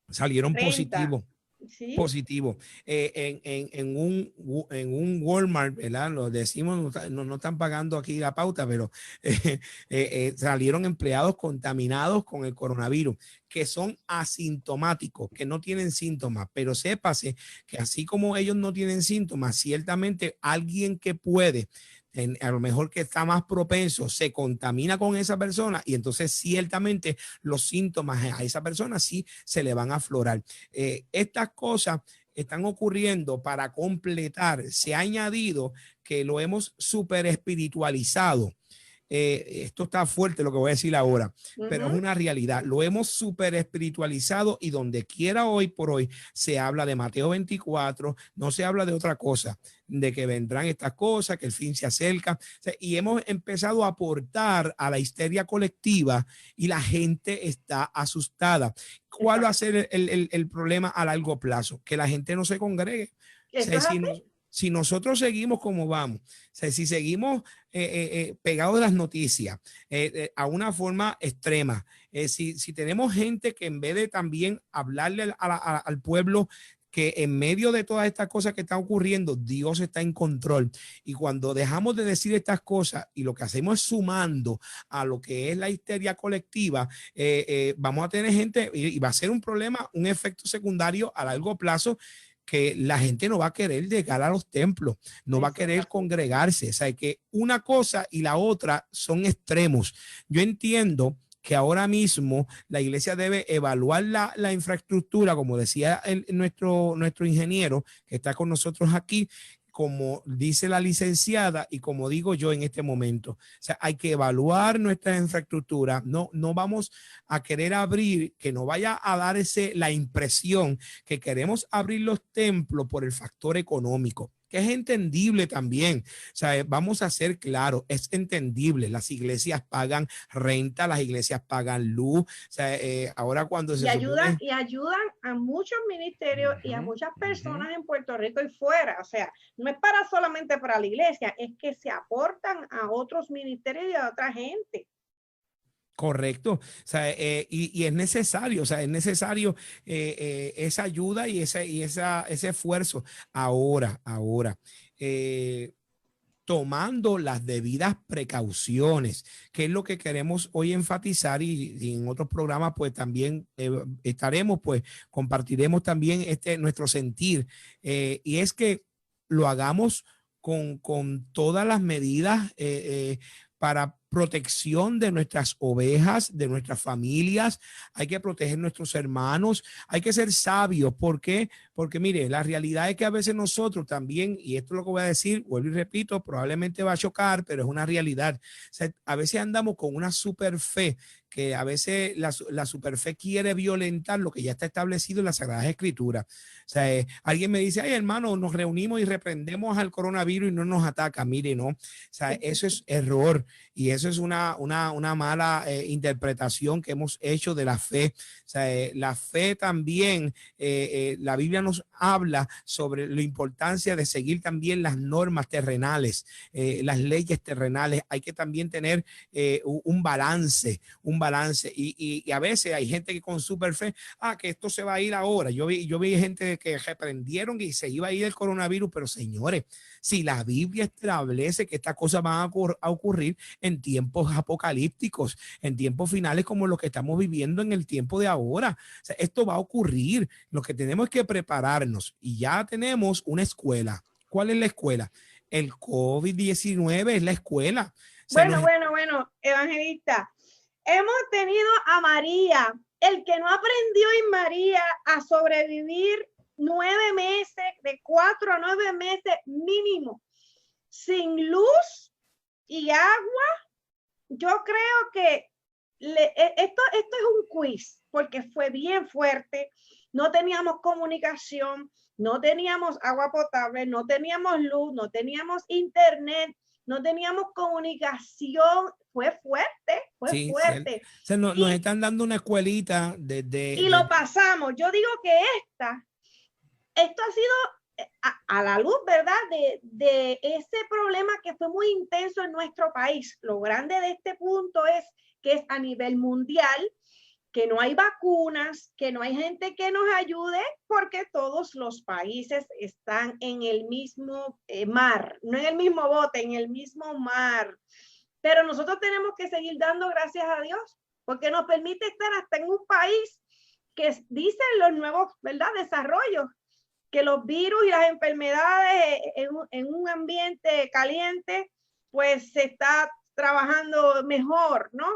salieron 30. positivos. ¿Sí? Positivo. En un Walmart, ¿verdad? Lo decimos, no están pagando aquí la pauta, pero salieron empleados contaminados con el coronavirus, que son asintomáticos, que no tienen síntomas, pero sépase que así como ellos no tienen síntomas, ciertamente alguien que puede a lo mejor que está más propenso, se contamina con esa persona y entonces ciertamente los síntomas a esa persona sí se le van a aflorar. Estas cosas están ocurriendo para completar. Se ha añadido que lo hemos super espiritualizado. Esto está fuerte lo que voy a decir ahora, pero es una realidad. Lo hemos super espiritualizado y donde quiera hoy por hoy se habla de Mateo 24, no se habla de otra cosa, de que vendrán estas cosas, que el fin se acerca. O sea, y hemos empezado a aportar a la histeria colectiva y la gente está asustada. ¿Cuál va a ser el problema a largo plazo? Que la gente no se congregue. O sea, si nosotros seguimos como vamos, o sea, si seguimos pegados de las noticias a una forma extrema, si tenemos gente que en vez de también hablarle al pueblo que en medio de todas estas cosas que están ocurriendo, Dios está en control. Y cuando dejamos de decir estas cosas y lo que hacemos es sumando a lo que es la histeria colectiva, vamos a tener gente y va a ser un problema, un efecto secundario a largo plazo, que la gente no va a querer llegar a los templos, no va a querer congregarse. O sea, que una cosa y la otra son extremos. Yo entiendo que ahora mismo la iglesia debe evaluar la infraestructura, como decía nuestro ingeniero que está con nosotros aquí, como dice la licenciada y como digo yo en este momento. O sea, hay que evaluar nuestra infraestructura. No vamos a querer abrir, que no vaya a darse la impresión que queremos abrir los templos por el factor económico, que es entendible también. O sea, vamos a ser claros, es entendible. Las iglesias pagan renta, las iglesias pagan luz. O sea, ahora cuando se ayudan a muchos ministerios y a muchas personas en Puerto Rico y fuera. O sea, no es solamente para la iglesia, es que se aportan a otros ministerios y a otra gente. Correcto. O sea, y es necesario, o sea, es necesario esa ayuda y ese esfuerzo ahora, tomando las debidas precauciones, que es lo que queremos hoy enfatizar y en otros programas pues también estaremos, pues compartiremos también nuestro sentir y es que lo hagamos con todas las medidas para protección de nuestras ovejas, de nuestras familias. Hay que proteger nuestros hermanos, hay que ser sabios. ¿Por qué? Porque mire, la realidad es que a veces nosotros también, y esto es lo que voy a decir, vuelvo y repito, probablemente va a chocar, pero es una realidad. O sea, a veces andamos con una super fe, que a veces la superfe quiere violentar lo que ya está establecido en las Sagradas Escrituras. O sea, alguien me dice, ay hermano, nos reunimos y reprendemos al coronavirus y no nos ataca. Mire, no. O sea, eso es error y eso es una mala interpretación que hemos hecho de la fe. O sea, la fe también, la Biblia nos habla sobre la importancia de seguir también las normas terrenales, las leyes terrenales. Hay que también tener un balance y a veces hay gente que con super fe, que esto se va a ir ahora. Yo vi gente que reprendieron y se iba a ir el coronavirus, pero señores, si la Biblia establece que estas cosas van a ocurrir en tiempos apocalípticos, en tiempos finales como los que estamos viviendo en el tiempo de ahora, o sea, esto va a ocurrir. Lo que tenemos que preparar prepararnos y ya tenemos una escuela. ¿Cuál es la escuela? El COVID-19 es la escuela. Bueno, evangelista, hemos tenido a María, el que no aprendió en María a sobrevivir 9 meses, de 4 a 9 meses mínimo, sin luz y agua. Yo creo que esto es un quiz, porque fue bien fuerte. No teníamos comunicación, no teníamos agua potable, no teníamos luz, no teníamos internet, no teníamos comunicación. Fue fuerte, fue fuerte. O sea, nos están dando una escuelita y lo pasamos. Yo digo que esto ha sido a la luz, ¿verdad? De ese problema que fue muy intenso en nuestro país. Lo grande de este punto es que es a nivel mundial, que no hay vacunas, que no hay gente que nos ayude, porque todos los países están en el mismo mar, no en el mismo bote, en el mismo mar. Pero nosotros tenemos que seguir dando gracias a Dios, porque nos permite estar hasta en un país que dicen los nuevos, ¿verdad?, desarrollos, que los virus y las enfermedades en un ambiente caliente, pues se está trabajando mejor, ¿no?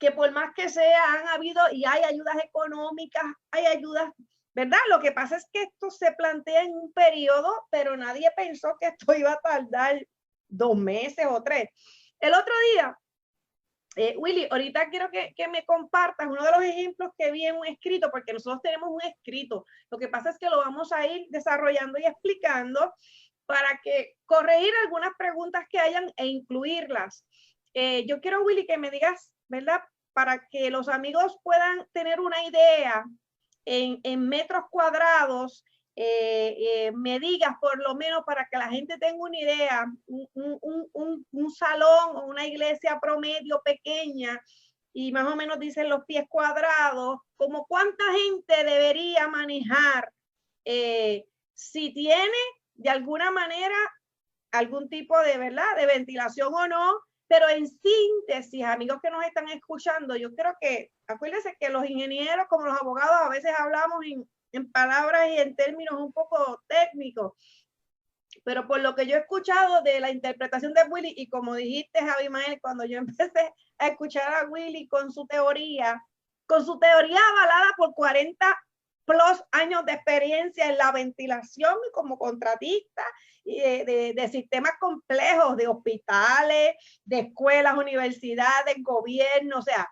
Que por más que sea, han habido y hay ayudas económicas, hay ayudas, ¿verdad? Lo que pasa es que esto se plantea en un periodo, pero nadie pensó que esto iba a tardar 2 meses o 3. El otro día, Willy, ahorita quiero que me compartas uno de los ejemplos que vi en un escrito, porque nosotros tenemos un escrito. Lo que pasa es que lo vamos a ir desarrollando y explicando para que corregir algunas preguntas que hayan e incluirlas. Yo quiero, Willy, que me digas, ¿verdad? Para que los amigos puedan tener una idea en metros cuadrados, me digas por lo menos para que la gente tenga una idea, un salón o una iglesia promedio pequeña, y más o menos dicen los pies cuadrados, como cuánta gente debería manejar, si tiene de alguna manera algún tipo de, ¿verdad?, de ventilación o no. Pero en síntesis, amigos que nos están escuchando, yo creo que, acuérdense que los ingenieros como los abogados a veces hablamos en palabras y en términos un poco técnicos, pero por lo que yo he escuchado de la interpretación de Willy, y como dijiste, Abimael, cuando yo empecé a escuchar a Willy con su teoría avalada por 40 plus años de experiencia en la ventilación como contratista de sistemas complejos, de hospitales, de escuelas, universidades, gobierno, o sea,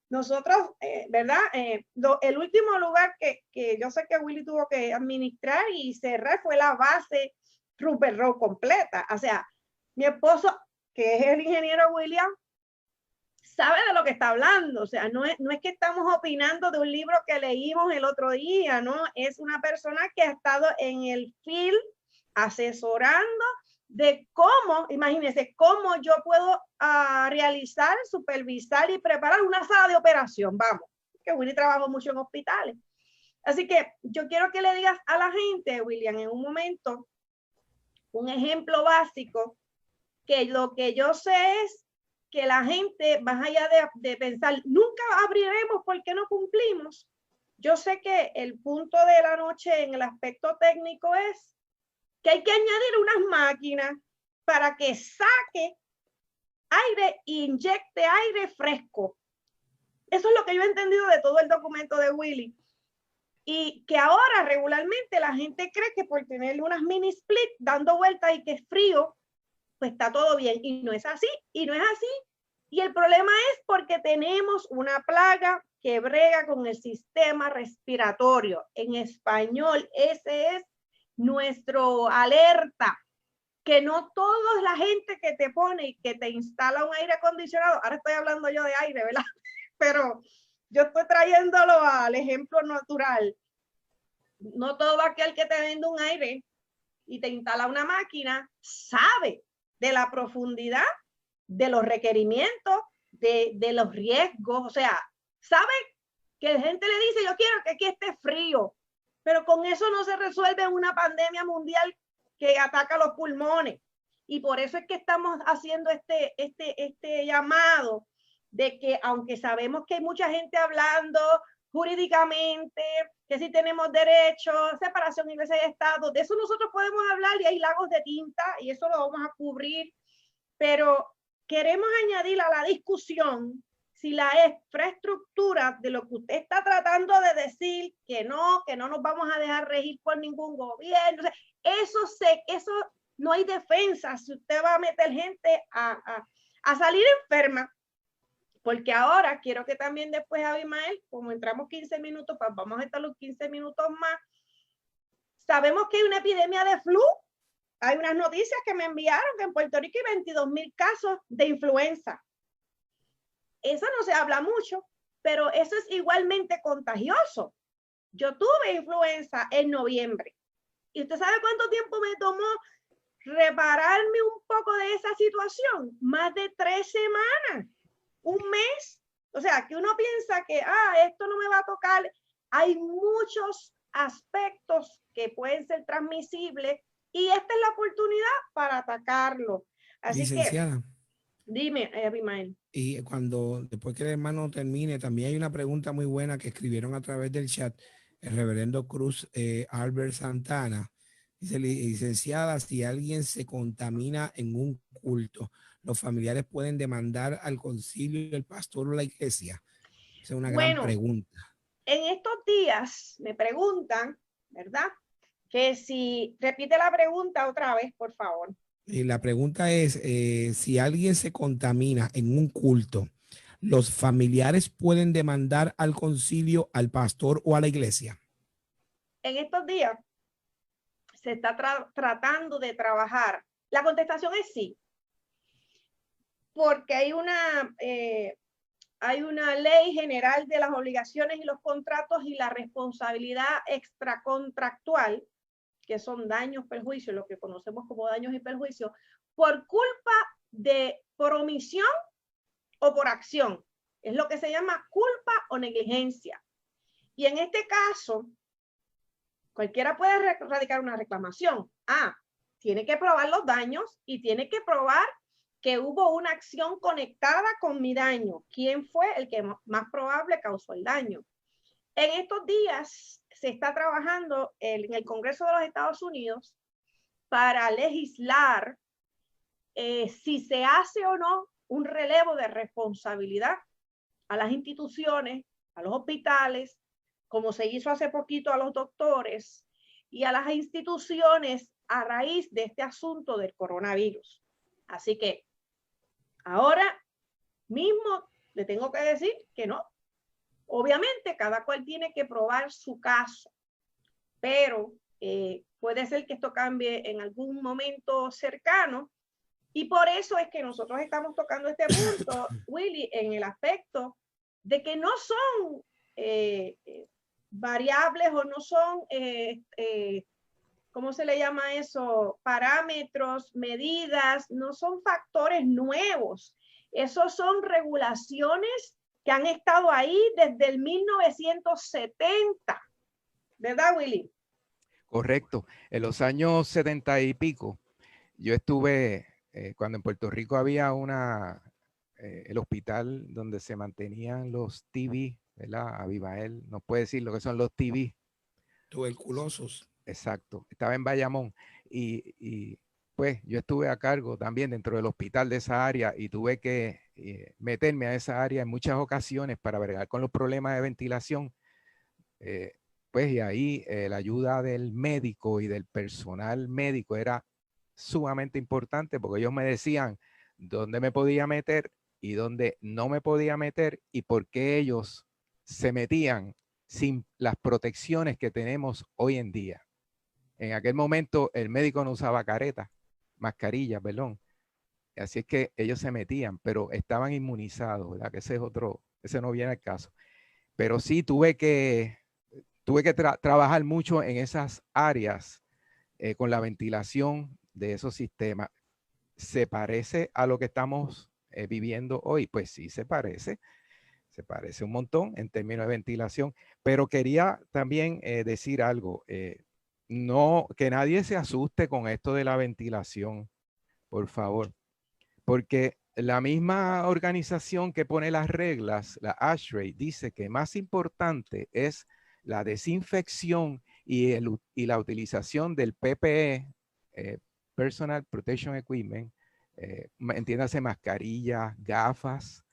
nosotros, ¿verdad? El último lugar que yo sé que Willy tuvo que administrar y cerrar fue la base Rupert Road completa. O sea, mi esposo, que es el ingeniero William, sabe de lo que está hablando. O sea, no es que estamos opinando de un libro que leímos el otro día, ¿no? Es una persona que ha estado en el field asesorando de cómo, imagínense, cómo yo puedo realizar, supervisar y preparar una sala de operación. Vamos, que Willy trabajó mucho en hospitales. Así que yo quiero que le digas a la gente, William, en un momento, un ejemplo básico, que lo que yo sé es que la gente, más allá de pensar, nunca abriremos porque no cumplimos. Yo sé que el punto de la noche en el aspecto técnico es que hay que añadir unas máquinas para que saque aire e inyecte aire fresco. Eso es lo que yo he entendido de todo el documento de Willy. Y que ahora regularmente la gente cree que por tener unas mini split dando vueltas y que es frío, pues está todo bien. Y no es así, y no es así. Y el problema es porque tenemos una plaga que brega con el sistema respiratorio. En español, ese es nuestro alerta, que no toda la gente que te pone y que te instala un aire acondicionado, ahora estoy hablando yo de aire, ¿verdad? Pero yo estoy trayéndolo al ejemplo natural. No todo aquel que te vende un aire y te instala una máquina sabe de la profundidad, de los requerimientos, de los riesgos, o sea, sabe que la gente le dice, yo quiero que aquí esté frío, pero con eso no se resuelve una pandemia mundial que ataca los pulmones. Y por eso es que estamos haciendo este llamado de que, aunque sabemos que hay mucha gente hablando jurídicamente, que si tenemos derechos, separación iglesia y Estado, de eso nosotros podemos hablar y hay lagos de tinta y eso lo vamos a cubrir, pero queremos añadir a la discusión si la infraestructura de lo que usted está tratando de decir, que no nos vamos a dejar regir por ningún gobierno, eso no hay defensa si usted va a meter gente a salir enferma. Porque ahora quiero que también después, Abimael, como entramos 15 minutos, pues vamos a estar los 15 minutos más. Sabemos que hay una epidemia de flu. Hay unas noticias que me enviaron que en Puerto Rico hay 22,000 casos de influenza. Eso no se habla mucho, pero eso es igualmente contagioso. Yo tuve influenza en noviembre. ¿Y usted sabe cuánto tiempo me tomó repararme un poco de esa situación? Más de 3 semanas. Un mes, o sea, que uno piensa que, esto no me va a tocar. Hay muchos aspectos que pueden ser transmisibles y esta es la oportunidad para atacarlo. Así Licenciada. Que, dime, Abimael. Y después que el hermano termine, también hay una pregunta muy buena que escribieron a través del chat, el reverendo Cruz Albert Santana. Dice, licenciada, si alguien se contamina en un culto, ¿los familiares pueden demandar al concilio, el pastor o la iglesia? Esa es una gran pregunta. En estos días me preguntan, ¿verdad? Que si, repite la pregunta otra vez, por favor. Y la pregunta es, si alguien se contamina en un culto, ¿los familiares pueden demandar al concilio, al pastor o a la iglesia? En estos días se está tratando de trabajar. La contestación es sí. Porque hay una ley general de las obligaciones y los contratos y la responsabilidad extracontractual, que son daños, perjuicios, lo que conocemos como daños y perjuicios, por culpa por omisión o por acción. Es lo que se llama culpa o negligencia. Y en este caso, cualquiera puede radicar una reclamación. Tiene que probar los daños y tiene que probar que hubo una acción conectada con mi daño. ¿Quién fue el que más probable causó el daño? En estos días se está trabajando en el Congreso de los Estados Unidos para legislar si se hace o no un relevo de responsabilidad a las instituciones, a los hospitales, como se hizo hace poquito a los doctores y a las instituciones a raíz de este asunto del coronavirus. Así que ahora mismo le tengo que decir que no. Obviamente cada cual tiene que probar su caso, pero puede ser que esto cambie en algún momento cercano y por eso es que nosotros estamos tocando este punto, Willy, en el aspecto de que no son variables o no son, ¿cómo se le llama eso? Parámetros, medidas, no son factores nuevos. Esos son regulaciones que han estado ahí desde el 1970. ¿Verdad, Willy? Correcto. En los años 70 y pico, yo estuve, cuando en Puerto Rico había el hospital donde se mantenían los TB, ¿verdad? Abimael nos puede decir lo que son los TB. Tuberculosos. Exacto. Estaba en Bayamón y pues yo estuve a cargo también dentro del hospital de esa área y tuve que meterme a esa área en muchas ocasiones para bregar con los problemas de ventilación. Pues y ahí la ayuda del médico y del personal médico era sumamente importante porque ellos me decían dónde me podía meter y dónde no me podía meter y por qué ellos se metían sin las protecciones que tenemos hoy en día. En aquel momento el médico no usaba mascarillas, perdón. Así es que ellos se metían, pero estaban inmunizados, ¿verdad? Que ese no viene al caso. Pero sí tuve que trabajar mucho en esas áreas con la ventilación de esos sistemas. ¿Se parece a lo que estamos viviendo hoy? Pues sí, se parece un montón en términos de ventilación, pero quería también decir algo, no, que nadie se asuste con esto de la ventilación, por favor, porque la misma organización que pone las reglas, la ASHRAE, dice que más importante es la desinfección y la utilización del PPE, Personal Protection Equipment, entiéndase mascarillas, gafas,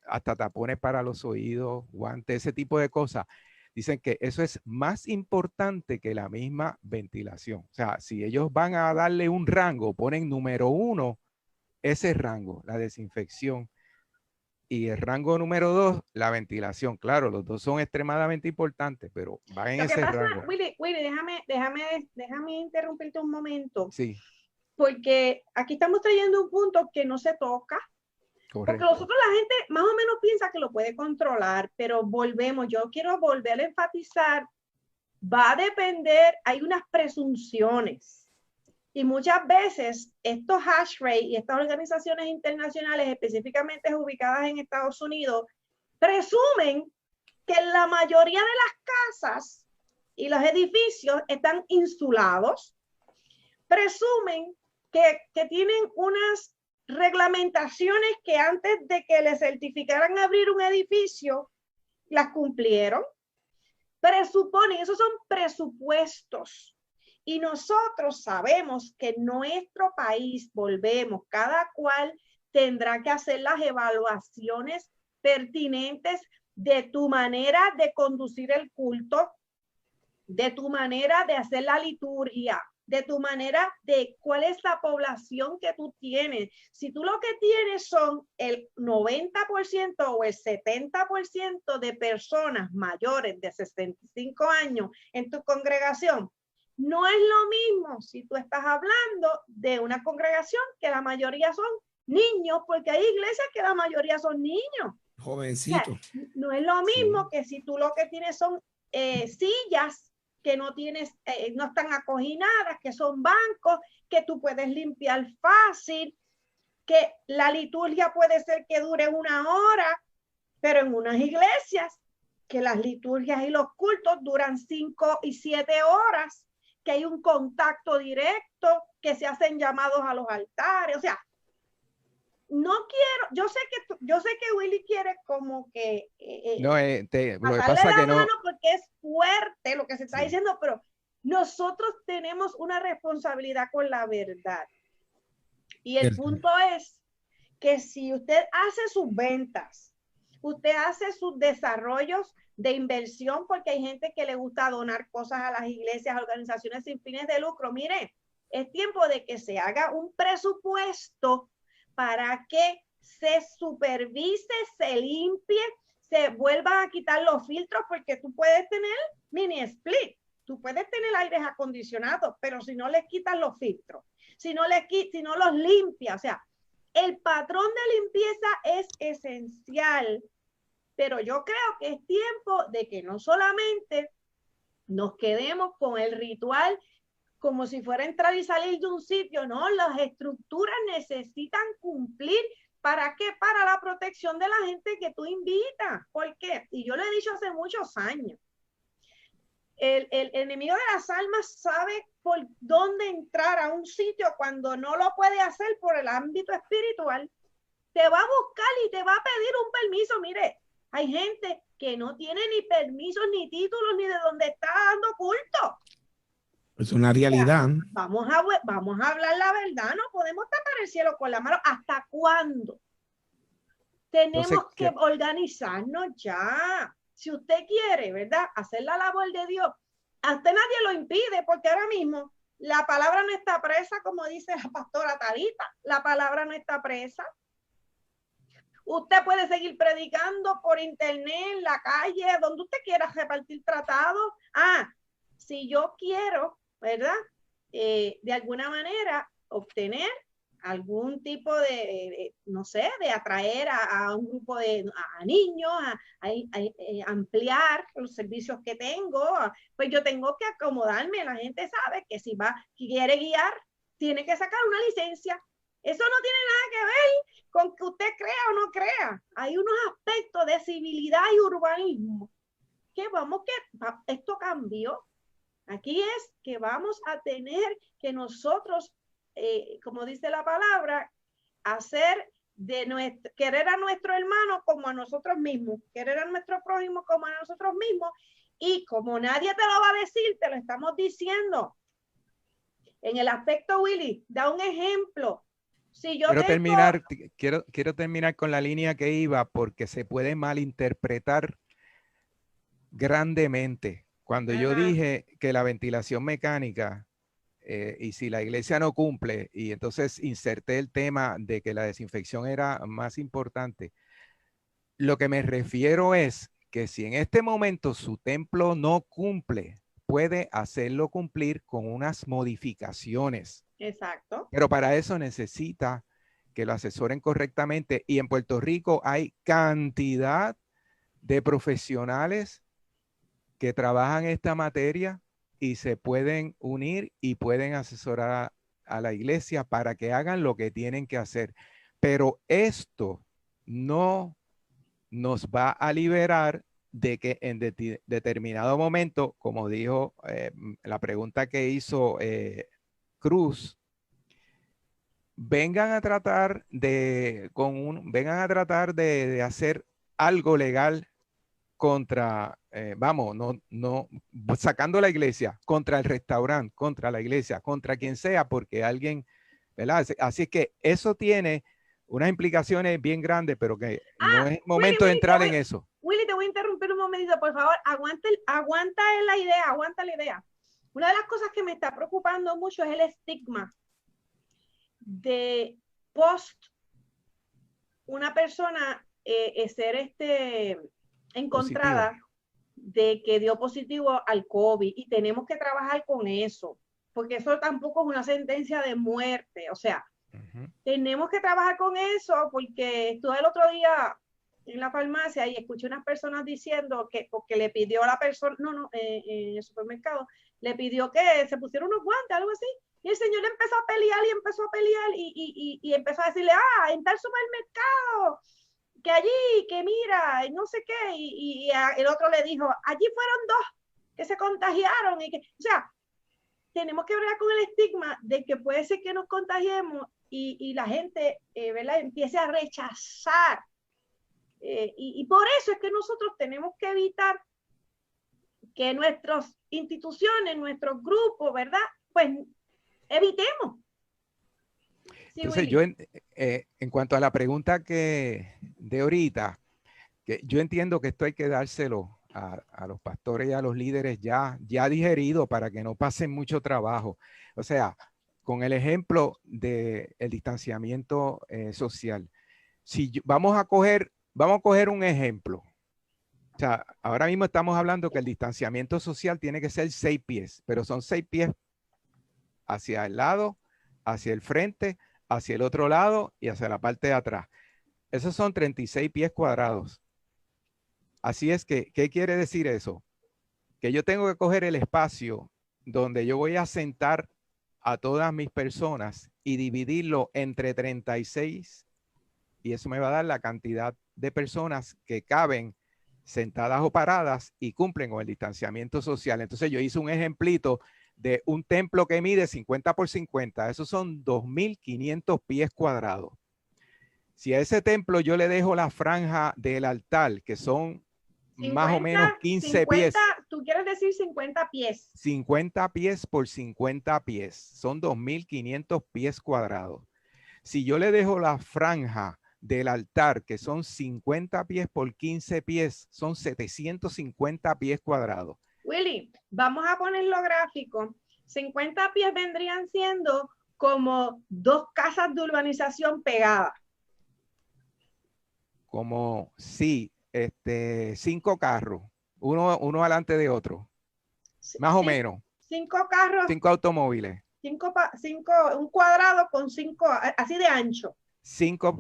hasta tapones para los oídos, guantes, ese tipo de cosas. Dicen que eso es más importante que la misma ventilación. O sea, si ellos van a darle un rango, ponen número 1, ese rango, la desinfección. Y el rango número 2, la ventilación. Claro, los dos son extremadamente importantes, pero van en ese rango. Willy, déjame interrumpirte un momento. Sí. Porque aquí estamos trayendo un punto que no se toca. Correcto. Porque nosotros la gente más o menos piensa que lo puede controlar, pero yo quiero volver a enfatizar, va a depender, hay unas presunciones. Y muchas veces estos ASHRAE y estas organizaciones internacionales específicamente ubicadas en Estados Unidos presumen que la mayoría de las casas y los edificios están insulados, presumen que tienen unas reglamentaciones que antes de que les certificaran abrir un edificio, las cumplieron. Presuponen, esos son presupuestos. Y nosotros sabemos que en nuestro país, volvemos, cada cual tendrá que hacer las evaluaciones pertinentes de tu manera de conducir el culto, de tu manera de hacer la liturgia, de tu manera de cuál es la población que tú tienes. Si tú lo que tienes son el 90% o el 70% de personas mayores de 65 años en tu congregación, no es lo mismo si tú estás hablando de una congregación que la mayoría son niños, porque hay iglesias que la mayoría son niños. Jovencitos. O sea, no es lo mismo que si tú lo que tienes son sillas que no tienes, no están acoginadas, que son bancos, que tú puedes limpiar fácil, que la liturgia puede ser que dure 1 hora, pero en unas iglesias que las liturgias y los cultos duran 5 y 7 horas, que hay un contacto directo, que se hacen llamados a los altares. O sea, no quiero, yo sé que Willy quiere como que no, lo que pasa la que mano no, porque es fuerte lo que se está diciendo, pero nosotros tenemos una responsabilidad con la verdad. Y el punto es que si usted hace sus ventas, usted hace sus desarrollos de inversión, porque hay gente que le gusta donar cosas a las iglesias, organizaciones sin fines de lucro. Mire, es tiempo de que se haga un presupuesto para que se supervise, se limpie, se vuelvan a quitar los filtros, porque tú puedes tener mini split, tú puedes tener aires acondicionados, pero si no les quitas los filtros, si no los limpias, o sea, el patrón de limpieza es esencial, pero yo creo que es tiempo de que no solamente nos quedemos con el ritual como si fuera entrar y salir de un sitio, no, las estructuras necesitan cumplir. ¿Para qué? Para la protección de la gente que tú invitas. ¿Por qué? Y yo lo he dicho hace muchos años. El enemigo de las almas sabe por dónde entrar a un sitio cuando no lo puede hacer por el ámbito espiritual. Te va a buscar y te va a pedir un permiso. Mire, hay gente que no tiene ni permisos, ni títulos, ni de dónde está dando culto. Es una realidad. Vamos a hablar la verdad, no podemos tapar el cielo con la mano. ¿Hasta cuándo? Tenemos que organizarnos ya. Si usted quiere, ¿verdad?, hacer la labor de Dios, a usted nadie lo impide, porque ahora mismo la palabra no está presa, como dice la pastora Talita. La palabra no está presa. Usted puede seguir predicando por internet, en la calle, donde usted quiera repartir tratados. Si yo quiero, ¿verdad?, de alguna manera obtener algún tipo de no sé, de atraer a un grupo de niños, a ampliar los servicios que tengo, pues yo tengo que acomodarme. La gente sabe que si quiere guiar, tiene que sacar una licencia. Eso no tiene nada que ver con que usted crea o no crea. Hay unos aspectos de civilidad y urbanismo que esto cambió. Aquí es que vamos a tener que nosotros, como dice la palabra, hacer querer a nuestro hermano como a nosotros mismos, querer a nuestro prójimo como a nosotros mismos, y como nadie te lo va a decir, te lo estamos diciendo. En el aspecto, Willy, da un ejemplo. Si yo quiero terminar con la línea que iba, porque se puede malinterpretar grandemente. Cuando yo dije que la ventilación mecánica, y si la iglesia no cumple, y entonces inserté el tema de que la desinfección era más importante, lo que me refiero es que si en este momento su templo no cumple, puede hacerlo cumplir con unas modificaciones. Exacto. Pero para eso necesita que lo asesoren correctamente. Y en Puerto Rico hay cantidad de profesionales que trabajan esta materia y se pueden unir y pueden asesorar a la iglesia para que hagan lo que tienen que hacer. Pero esto no nos va a liberar de que en determinado momento, como dijo la pregunta que hizo Cruz, vengan a tratar de hacer algo legal contra, sacando la iglesia, contra el restaurante, contra la iglesia, contra quien sea, porque alguien, ¿verdad? Así es que eso tiene unas implicaciones bien grandes, pero que no es momento de entrar en eso. Willy, te voy a interrumpir un momentito, por favor. Aguanta la idea. Una de las cosas que me está preocupando mucho es el estigma de una persona ser encontrada positivo, de que dio positivo al COVID, y tenemos que trabajar con eso, porque eso tampoco es una sentencia de muerte. O sea, tenemos que trabajar con eso, porque estuve el otro día en la farmacia y escuché unas personas diciendo que porque le pidió a la persona, en el supermercado, le pidió que se pusiera unos guantes, algo así, y el señor empezó a pelear y empezó a decirle, en tal supermercado, que allí, que mira, no sé qué, y el otro le dijo, allí fueron 2 que se contagiaron, o sea, tenemos que hablar con el estigma de que puede ser que nos contagiemos y la gente, ¿verdad?, empiece a rechazar. Y por eso es que nosotros tenemos que evitar que nuestras instituciones, nuestros grupos, ¿verdad?, pues evitemos. Sí, entonces, Willy, yo en cuanto a la pregunta de ahorita, que yo entiendo que esto hay que dárselo a los pastores y a los líderes ya digerido, para que no pasen mucho trabajo. O sea, con el ejemplo del distanciamiento social. Vamos a coger un ejemplo. O sea, ahora mismo estamos hablando que el distanciamiento social tiene que ser 6 pies, pero son 6 pies hacia el lado, hacia el frente, hacia el otro lado y hacia la parte de atrás. Esos son 36 pies cuadrados. Así es que, ¿qué quiere decir eso? Que yo tengo que coger el espacio donde yo voy a sentar a todas mis personas y dividirlo entre 36, y eso me va a dar la cantidad de personas que caben sentadas o paradas y cumplen con el distanciamiento social. Entonces yo hice un ejemplito de un templo que mide 50 por 50. Esos son 2.500 pies cuadrados. Si a ese templo yo le dejo la franja del altar, que son 50, más o menos 15 pies. ¿Tú quieres decir 50 pies? 50 pies por 50 pies. Son 2.500 pies cuadrados. Si yo le dejo la franja del altar, que son 50 pies por 15 pies, son 750 pies cuadrados. Willy, vamos a ponerlo gráfico. 50 pies vendrían siendo como 2 casas de urbanización pegadas. Como, sí, 5 carros, uno delante de otro, más o menos. 5 carros. 5 automóviles. 5, un cuadrado con 5, así de ancho. 5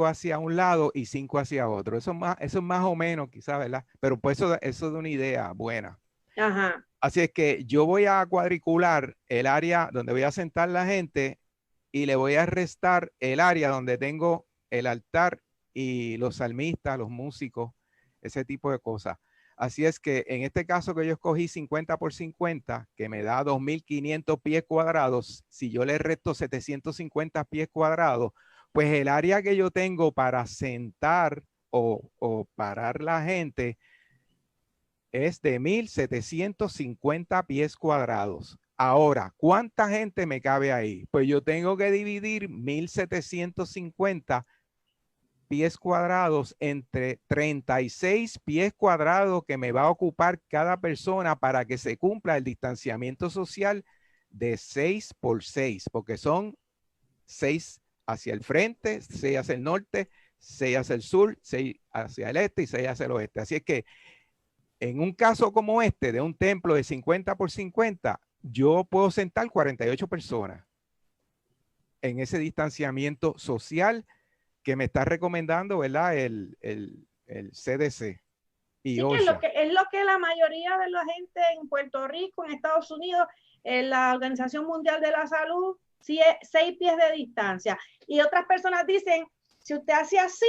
hacia un lado y 5 hacia otro. Eso es más o menos, quizás, ¿verdad? Pero pues eso es una idea buena. Ajá. Así es que yo voy a cuadricular el área donde voy a sentar la gente y le voy a restar el área donde tengo el altar y los salmistas, los músicos, ese tipo de cosas. Así es que en este caso que yo escogí 50 por 50, que me da 2.500 pies cuadrados, si yo le resto 750 pies cuadrados, Pues el área que yo tengo para sentar o parar la gente es de 1,750 pies cuadrados. Ahora, ¿cuánta gente me cabe ahí? Pues yo tengo que dividir 1,750 pies cuadrados entre 36 pies cuadrados que me va a ocupar cada persona para que se cumpla el distanciamiento social de 6 por 6, porque son 6 hacia el frente, 6 hacia el norte, 6 hacia el sur, 6 hacia el este y 6 hacia el oeste. Así es que en un caso como este, de un templo de 50 por 50, yo puedo sentar 48 personas en ese distanciamiento social que me está recomendando, ¿verdad? El CDC y Sí, OSHA. es lo que la mayoría de la gente en Puerto Rico, en Estados Unidos, en la Organización Mundial de la Salud, sí es 6 pies de distancia. Y otras personas dicen, si usted hace así,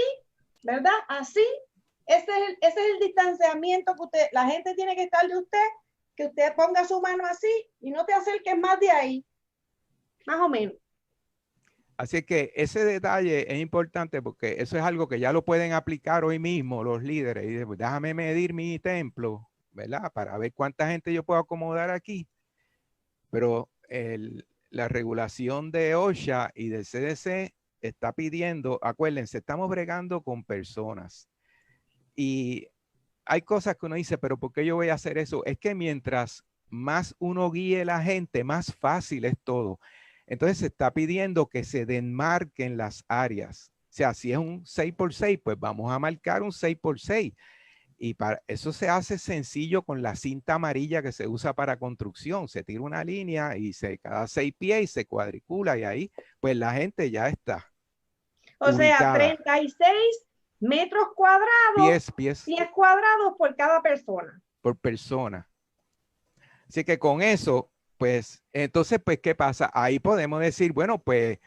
¿verdad? Así, ese es el distanciamiento que la gente tiene que estar de usted, que usted ponga su mano así y no te acerques más de ahí, más o menos. Así que ese detalle es importante porque eso es algo que ya lo pueden aplicar hoy mismo los líderes. Y pues, déjame medir mi templo, ¿verdad? Para ver cuánta gente yo puedo acomodar aquí. Pero la regulación de OSHA y del CDC está pidiendo, acuérdense, estamos bregando con personas. Y hay cosas que uno dice, pero ¿por qué yo voy a hacer eso? Es que mientras más uno guíe a la gente, más fácil es todo. Entonces se está pidiendo que se demarquen las áreas. O sea, si es un 6 por 6, pues vamos a marcar un 6 por 6. Y para eso se hace sencillo con la cinta amarilla que se usa para construcción. Se tira una línea y cada 6 pies y se cuadricula y ahí pues la gente ya está O sea, ubicada. 36 metros cuadrados, Pies 10 cuadrados por cada persona. por persona. Así que con eso, pues, entonces, pues, ¿qué pasa? Ahí podemos decir, bueno, pues,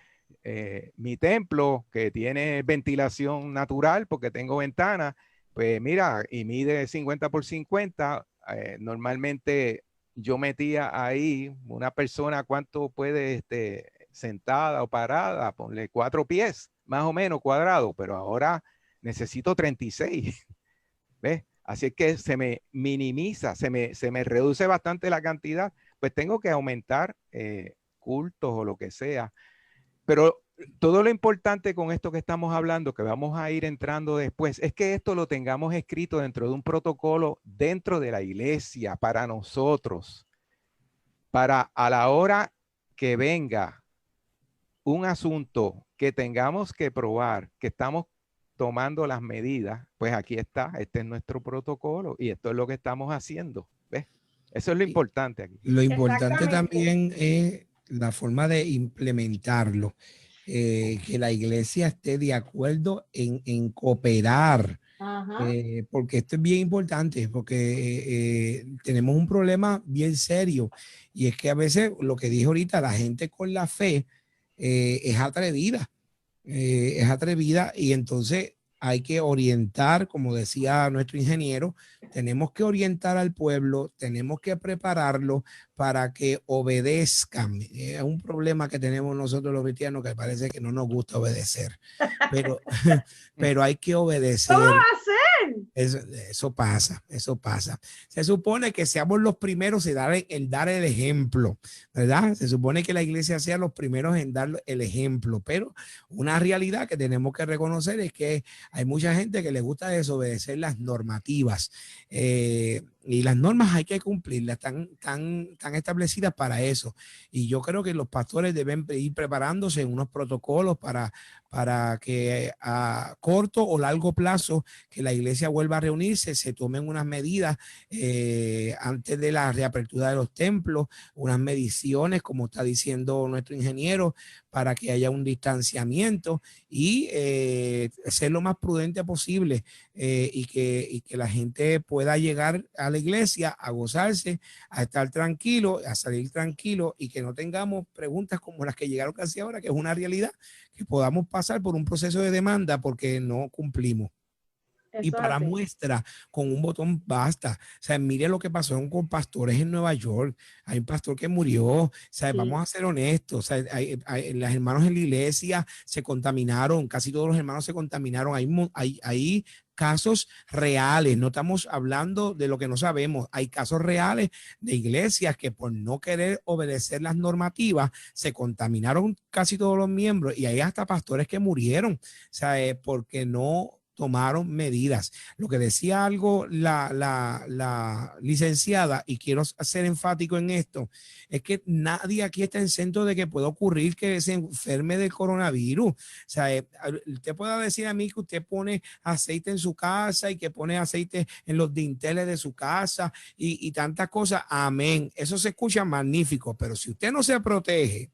mi templo que tiene ventilación natural porque tengo ventana, pues mira, y mide 50 por 50, normalmente yo metía ahí una persona, ¿cuánto puede, sentada o parada? Ponle 4 pies, más o menos cuadrado, pero ahora necesito 36. ¿Ves? Así es que se me minimiza, se me reduce bastante la cantidad, pues tengo que aumentar cultos o lo que sea. Pero todo lo importante con esto que estamos hablando, que vamos a ir entrando después, es que esto lo tengamos escrito dentro de un protocolo dentro de la iglesia para nosotros, para a la hora que venga un asunto que tengamos que probar, que estamos tomando las medidas, pues aquí está, este es nuestro protocolo y esto es lo que estamos haciendo. ¿Ves? Eso es lo importante aquí. Lo importante también es la forma de implementarlo, que la iglesia esté de acuerdo en cooperar, porque esto es bien importante, porque tenemos un problema bien serio y es que a veces lo que dije ahorita, la gente con la fe es atrevida y entonces hay que orientar, como decía nuestro ingeniero, tenemos que orientar al pueblo, tenemos que prepararlo para que obedezcan. Es un problema que tenemos nosotros los cristianos que parece que no nos gusta obedecer, pero, pero hay que obedecer. ¿Cómo va a ser? Eso pasa, eso pasa. Se supone que seamos los primeros en dar el ejemplo, ¿verdad? Se supone que la iglesia sea los primeros en dar el ejemplo, pero una realidad que tenemos que reconocer es que hay mucha gente que le gusta desobedecer las normativas. Y las normas hay que cumplirlas, están establecidas para eso. Y yo creo que los pastores deben ir preparándose en unos protocolos para que a corto o largo plazo que la iglesia vuelva a reunirse, se tomen unas medidas antes de la reapertura de los templos, unas mediciones, como está diciendo nuestro ingeniero, para que haya un distanciamiento y ser lo más prudente posible y que la gente pueda llegar a la iglesia a gozarse, a estar tranquilo, a salir tranquilo y que no tengamos preguntas como las que llegaron casi ahora, que es una realidad, que podamos pasar por un proceso de demanda porque no cumplimos. Y Eso para así. muestra, con un botón basta. O sea, mire lo que pasó con pastores en Nueva York. Hay un pastor que murió. O sea, Sí. vamos a ser honestos. O sea, los hermanos en la iglesia se contaminaron. Casi todos los hermanos se contaminaron. Hay casos reales. No estamos hablando de lo que no sabemos. Hay casos reales de iglesias que por no querer obedecer las normativas se contaminaron casi todos los miembros. Y hay hasta pastores que murieron. O sea, porque no tomaron medidas. Lo que decía algo la licenciada, y quiero ser enfático en esto, es que nadie aquí está exento de que pueda ocurrir que se enferme del coronavirus. O sea, usted pueda decir a mí que usted pone aceite en su casa y que pone aceite en los dinteles de su casa y tantas cosas. Amén. Eso se escucha magnífico, pero si usted no se protege,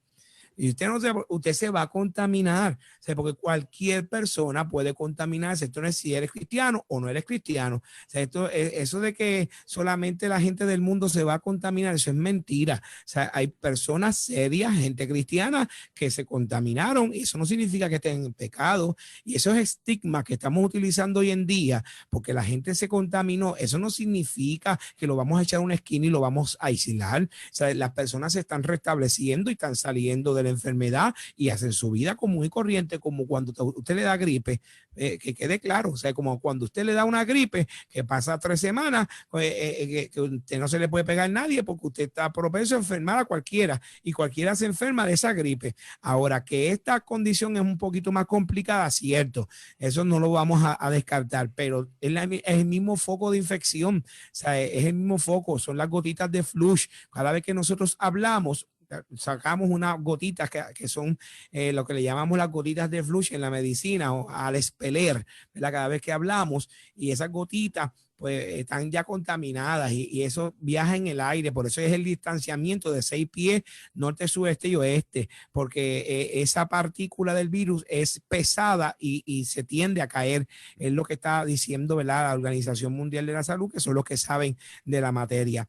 y usted se va a contaminar, o sea, porque cualquier persona puede contaminarse. Esto no es si eres cristiano o no eres cristiano. O sea, eso de que solamente la gente del mundo se va a contaminar, eso es mentira. O sea, hay personas serias, gente cristiana, que se contaminaron, y eso no significa que estén en pecado. Y esos estigmas que estamos utilizando hoy en día, porque la gente se contaminó, eso no significa que lo vamos a echar a una esquina y lo vamos a aislar. O sea, las personas se están restableciendo y están saliendo de la enfermedad y hacen su vida común y corriente, como cuando usted le da gripe, que quede claro. O sea, como cuando usted le da una gripe que pasa 3 semanas, que usted no se le puede pegar a nadie porque usted está propenso a enfermar a cualquiera, y cualquiera se enferma de esa gripe. Ahora, que esta condición es un poquito más complicada, cierto, eso no lo vamos a descartar, pero es el mismo foco de infección. O sea, es el mismo foco, son las gotitas de flush. Cada vez que nosotros hablamos, sacamos unas gotitas que son lo que le llamamos las gotitas de flush en la medicina, o al expeler, ¿verdad? Cada vez que hablamos, y esas gotitas pues están ya contaminadas, y eso viaja en el aire. Por eso es el distanciamiento de 6 pies, norte, sudeste y oeste, porque esa partícula del virus es pesada y se tiende a caer. Es lo que está diciendo, ¿verdad?, la Organización Mundial de la Salud, que son los que saben de la materia.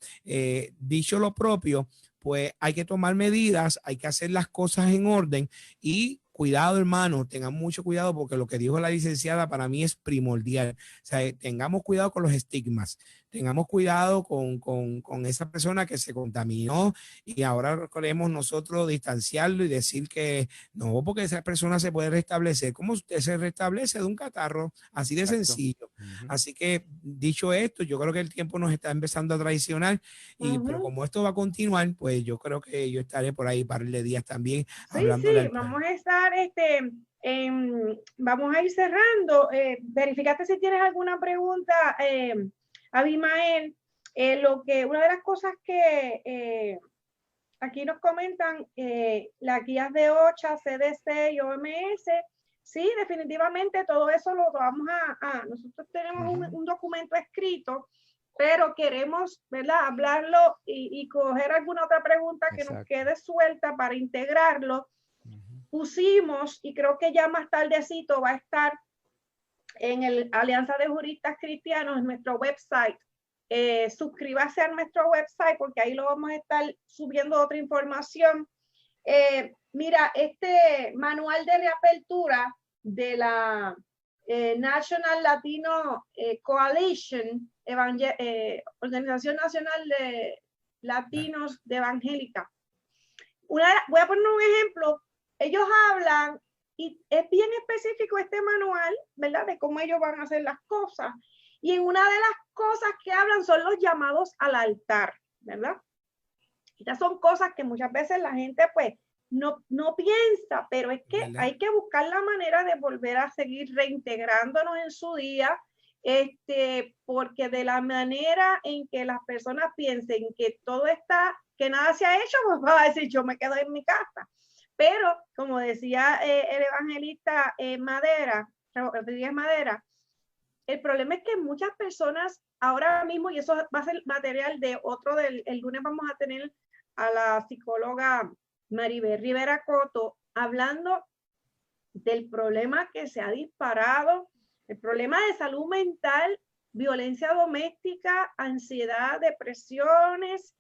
Dicho lo propio, pues hay que tomar medidas, hay que hacer las cosas en orden, y cuidado, hermano, tengan mucho cuidado, porque lo que dijo la licenciada para mí es primordial. O sea, tengamos cuidado con los estigmas, tengamos cuidado con esa persona que se contaminó, y ahora queremos nosotros distanciarlo y decir que no, porque esa persona se puede restablecer. ¿Cómo usted se restablece de un catarro? Así de Exacto. sencillo. Así que, dicho esto, yo creo que el tiempo nos está empezando a traicionar, pero como esto va a continuar, pues yo creo que yo estaré por ahí par de días también Sí, hablándole sí, al vamos pueblo. a estar, vamos a ir cerrando. Verificate si tienes alguna pregunta, Abimael. Una de las cosas que aquí nos comentan, las guías de OCHA, CDC y OMS, sí, definitivamente todo eso lo vamos nosotros tenemos un documento escrito, pero queremos, ¿verdad?, hablarlo y coger alguna otra pregunta que nos quede suelta para integrarlo. Pusimos, y creo que ya más tardecito va a estar en el Alianza de Juristas Cristianos, en nuestro website. Suscríbase a nuestro website, porque ahí lo vamos a estar subiendo otra información. Mira, este manual de reapertura de la National Latino Coalition, Organización Nacional de Latinos de Evangélica. Voy a poner un ejemplo. Ellos hablan, y es bien específico este manual, ¿verdad?, de cómo ellos van a hacer las cosas. Y en una de las cosas que hablan son los llamados al altar, ¿verdad? Estas son cosas que muchas veces la gente pues no piensa, pero es que hay que buscar la manera de volver a seguir reintegrándonos en su día, porque de la manera en que las personas piensen que todo está, que nada se ha hecho, pues va a decir, yo me quedo en mi casa. Pero, como decía el evangelista Rodríguez Madera, el problema es que muchas personas ahora mismo, y eso va a ser material de el lunes vamos a tener a la psicóloga Maribel Rivera Coto hablando del problema que se ha disparado, el problema de salud mental, violencia doméstica, ansiedad, depresiones,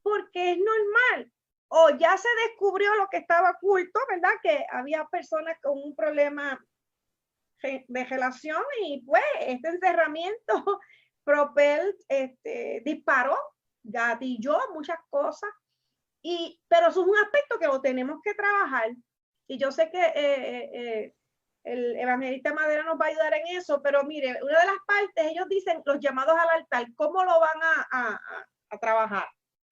porque es normal. O ya se descubrió lo que estaba oculto, ¿verdad?, que había personas con un problema de relación y pues este encerramiento disparó, gatilló muchas cosas, pero eso es un aspecto que lo tenemos que trabajar y yo sé que el evangelista Madera nos va a ayudar en eso, pero mire, una de las partes, ellos dicen los llamados al altar, ¿cómo lo van a trabajar?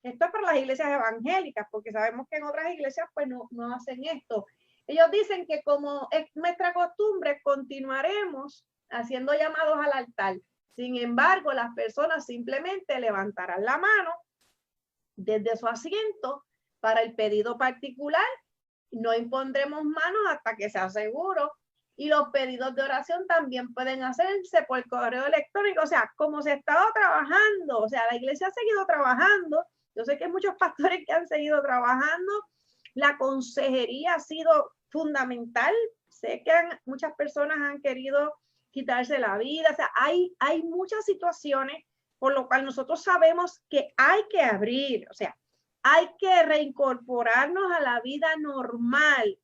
Esto es para las iglesias evangélicas, porque sabemos que en otras iglesias pues no hacen esto. Ellos dicen que como es nuestra costumbre, continuaremos haciendo llamados al altar. Sin embargo, las personas simplemente levantarán la mano desde su asiento para el pedido particular. No impondremos manos hasta que sea seguro. Y los pedidos de oración también pueden hacerse por correo electrónico. O sea, como se ha estado trabajando, o sea, la iglesia ha seguido trabajando. Yo sé que hay muchos pastores que han seguido trabajando. La consejería ha sido fundamental. Sé que muchas personas han querido quitarse la vida. O sea, hay muchas situaciones por lo cual nosotros sabemos que hay que abrir, o sea, hay que reincorporarnos a la vida normal.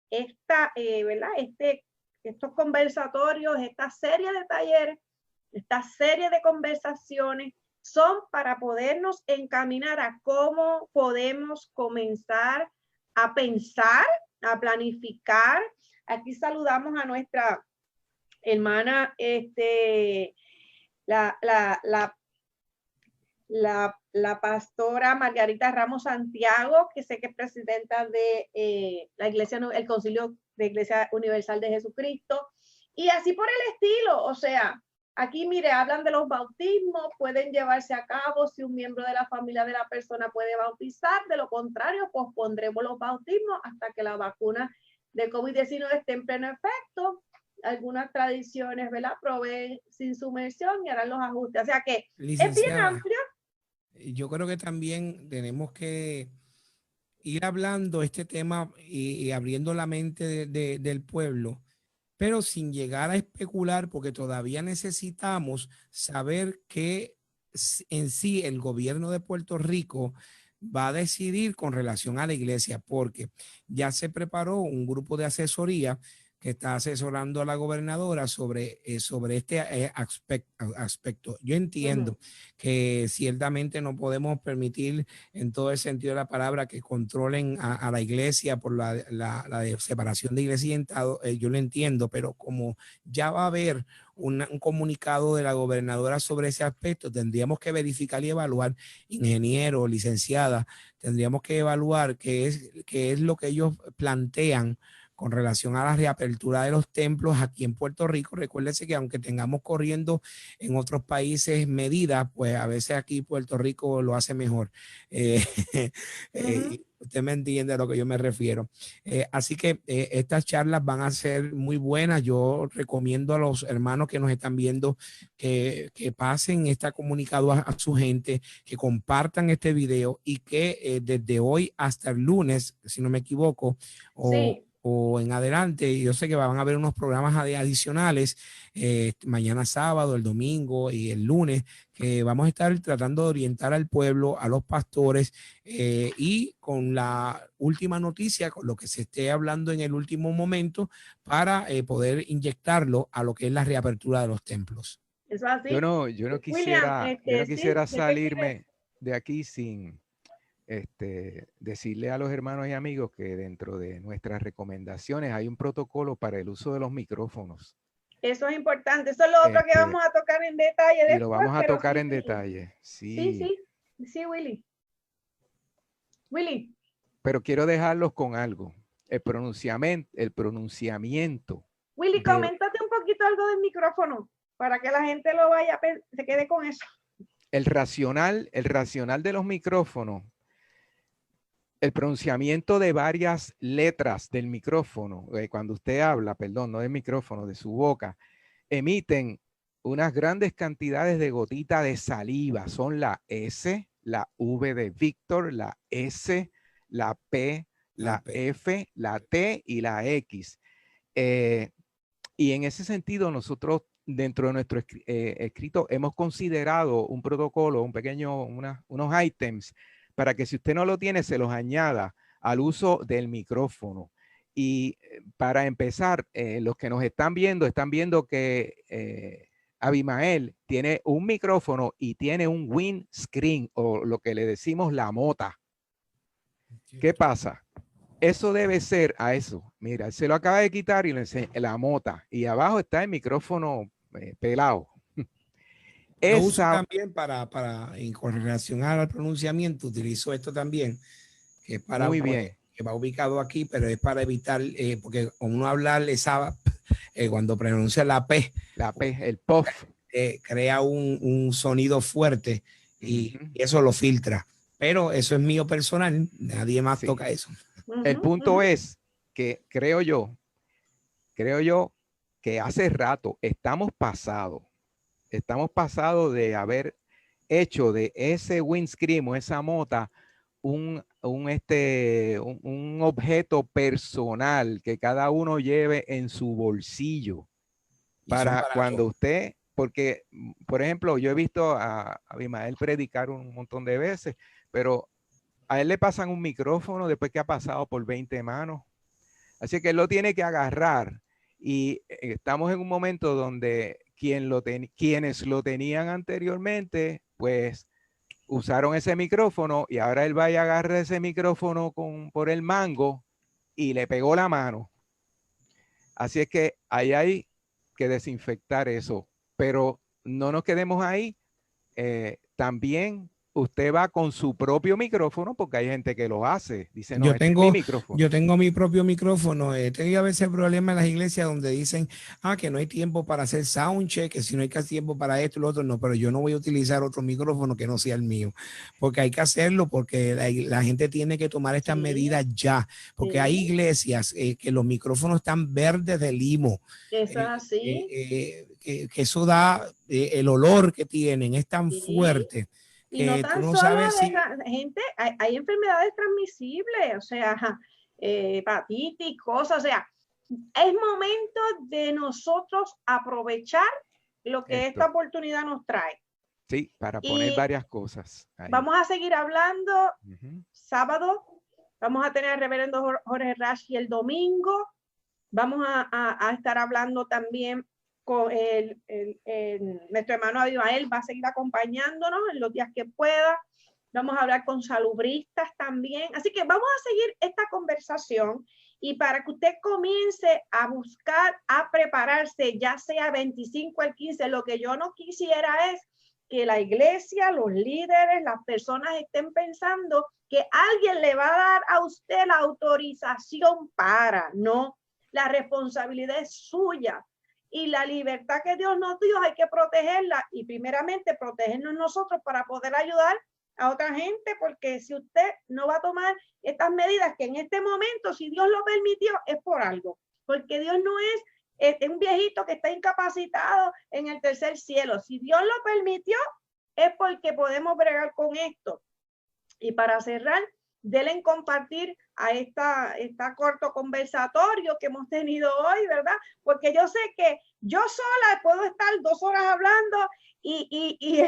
¿Verdad? Estos conversatorios, esta serie de talleres, esta serie de conversaciones son para podernos encaminar a cómo podemos comenzar a pensar, a planificar. Aquí saludamos a nuestra hermana, la pastora Margarita Ramos Santiago, que sé que es presidenta de la Iglesia, el Concilio de Iglesia Universal de Jesucristo, y así por el estilo. O sea, aquí mire, hablan de los bautismos, pueden llevarse a cabo si un miembro de la familia de la persona puede bautizar, de lo contrario, pospondremos los bautismos hasta que la vacuna de COVID-19 esté en pleno efecto. Algunas tradiciones, ¿verdad?, proveen sin sumersión y harán los ajustes. O sea que Licenciada, es bien amplio. Yo creo que también tenemos que ir hablando este tema y abriendo la mente del pueblo, pero sin llegar a especular, porque todavía necesitamos saber que en sí el gobierno de Puerto Rico va a decidir con relación a la iglesia, porque ya se preparó un grupo de asesoría que está asesorando a la gobernadora sobre este aspecto. Yo entiendo que ciertamente no podemos permitir en todo el sentido de la palabra que controlen a la iglesia por la separación de iglesia y Estado. Yo lo entiendo, pero como ya va a haber un comunicado de la gobernadora sobre ese aspecto, tendríamos que verificar y evaluar, ingeniero, licenciada, tendríamos que evaluar qué es lo que ellos plantean con relación a la reapertura de los templos aquí en Puerto Rico. Recuérdese que aunque tengamos corriendo en otros países medidas, pues a veces aquí Puerto Rico lo hace mejor. Usted me entiende a lo que yo me refiero. Así que estas charlas van a ser muy buenas. Yo recomiendo a los hermanos que nos están viendo que pasen este comunicado a su gente, que compartan este video y que desde hoy hasta el lunes, si no me equivoco, o en adelante, yo sé que van a haber unos programas adicionales mañana sábado, el domingo y el lunes, que vamos a estar tratando de orientar al pueblo, a los pastores y con la última noticia, con lo que se esté hablando en el último momento para poder inyectarlo a lo que es la reapertura de los templos. Eso así. Yo no quisiera salirme de aquí sin decirle a los hermanos y amigos que dentro de nuestras recomendaciones hay un protocolo para el uso de los micrófonos. Eso es importante. Eso es lo otro que vamos a tocar en detalle después. Y lo vamos a tocar en detalle. Sí, Willy. Pero quiero dejarlos con algo. El pronunciamiento. Willy, coméntate un poquito algo del micrófono para que la gente se quede con eso. El racional de los micrófonos, el pronunciamiento de varias letras del micrófono, cuando usted habla, perdón, no del micrófono, de su boca, emiten unas grandes cantidades de gotita de saliva. Son la S, la V de Víctor, la S, la P, la F, la T y la X. Y en ese sentido, nosotros dentro de nuestro escrito hemos considerado un protocolo, unos ítems para que si usted no lo tiene, se los añada al uso del micrófono. Y para empezar, los que nos están viendo que Abimael tiene un micrófono y tiene un windscreen, o lo que le decimos la mota. ¿Qué pasa? Eso debe ser a eso. Mira, se lo acaba de quitar y le enseña la mota. Y abajo está el micrófono pelado. Yo uso también con relación al pronunciamiento, utilizo esto también, que es para, muy bien, que va ubicado aquí, pero es para evitar, porque uno habla esa, cuando pronuncia la P, el puff, crea un sonido fuerte y eso lo filtra. Pero eso es mío personal, nadie más toca eso. El punto es que creo yo que hace rato estamos pasados de haber hecho de ese windscreen o esa mota un objeto personal que cada uno lleve en su bolsillo para cuando usted, porque, por ejemplo, yo he visto a Abimael predicar un montón de veces, pero a él le pasan un micrófono después que ha pasado por 20 manos. Así que él lo tiene que agarrar y estamos en un momento donde quienes lo tenían anteriormente, pues usaron ese micrófono y ahora él va y agarra ese micrófono por el mango y le pegó la mano. Así es que ahí hay que desinfectar eso, pero no nos quedemos ahí. También usted va con su propio micrófono, porque hay gente que lo hace. Dice, no, este es mi micrófono. Yo tengo mi propio micrófono. He tenido a veces problemas en las iglesias donde dicen, que no hay tiempo para hacer soundcheck, que si no hay tiempo para esto y lo otro, no, pero yo no voy a utilizar otro micrófono que no sea el mío, porque hay que hacerlo, porque la gente tiene que tomar estas medidas ya, porque hay iglesias que los micrófonos están verdes de limo. Eso es así. Que eso da, el olor que tienen es tan fuerte. Y no tan solo gente, hay enfermedades transmisibles, o sea, hepatitis, cosas, o sea, es momento de nosotros aprovechar lo que esta oportunidad nos trae. Sí, para poner varias cosas. Ahí. Vamos a seguir hablando sábado, vamos a tener al reverendo Jorge Rashi el domingo, vamos a estar hablando también con nuestro hermano Abimael, va a seguir acompañándonos en los días que pueda. Vamos a hablar con salubristas también. Así que vamos a seguir esta conversación y para que usted comience a buscar, a prepararse, ya sea 25 al 15, lo que yo no quisiera es que la iglesia, los líderes, las personas estén pensando que alguien le va a dar a usted la autorización para, no, la responsabilidad es suya. Y la libertad que Dios nos dio hay que protegerla y primeramente protegernos nosotros para poder ayudar a otra gente, porque si usted no va a tomar estas medidas que en este momento, si Dios lo permitió, es por algo, porque Dios no es un viejito que está incapacitado en el tercer cielo. Si Dios lo permitió, es porque podemos bregar con esto. Y para cerrar, denle compartir a esta corto conversatorio que hemos tenido hoy, ¿verdad? Porque yo sé que yo sola puedo estar 2 horas hablando y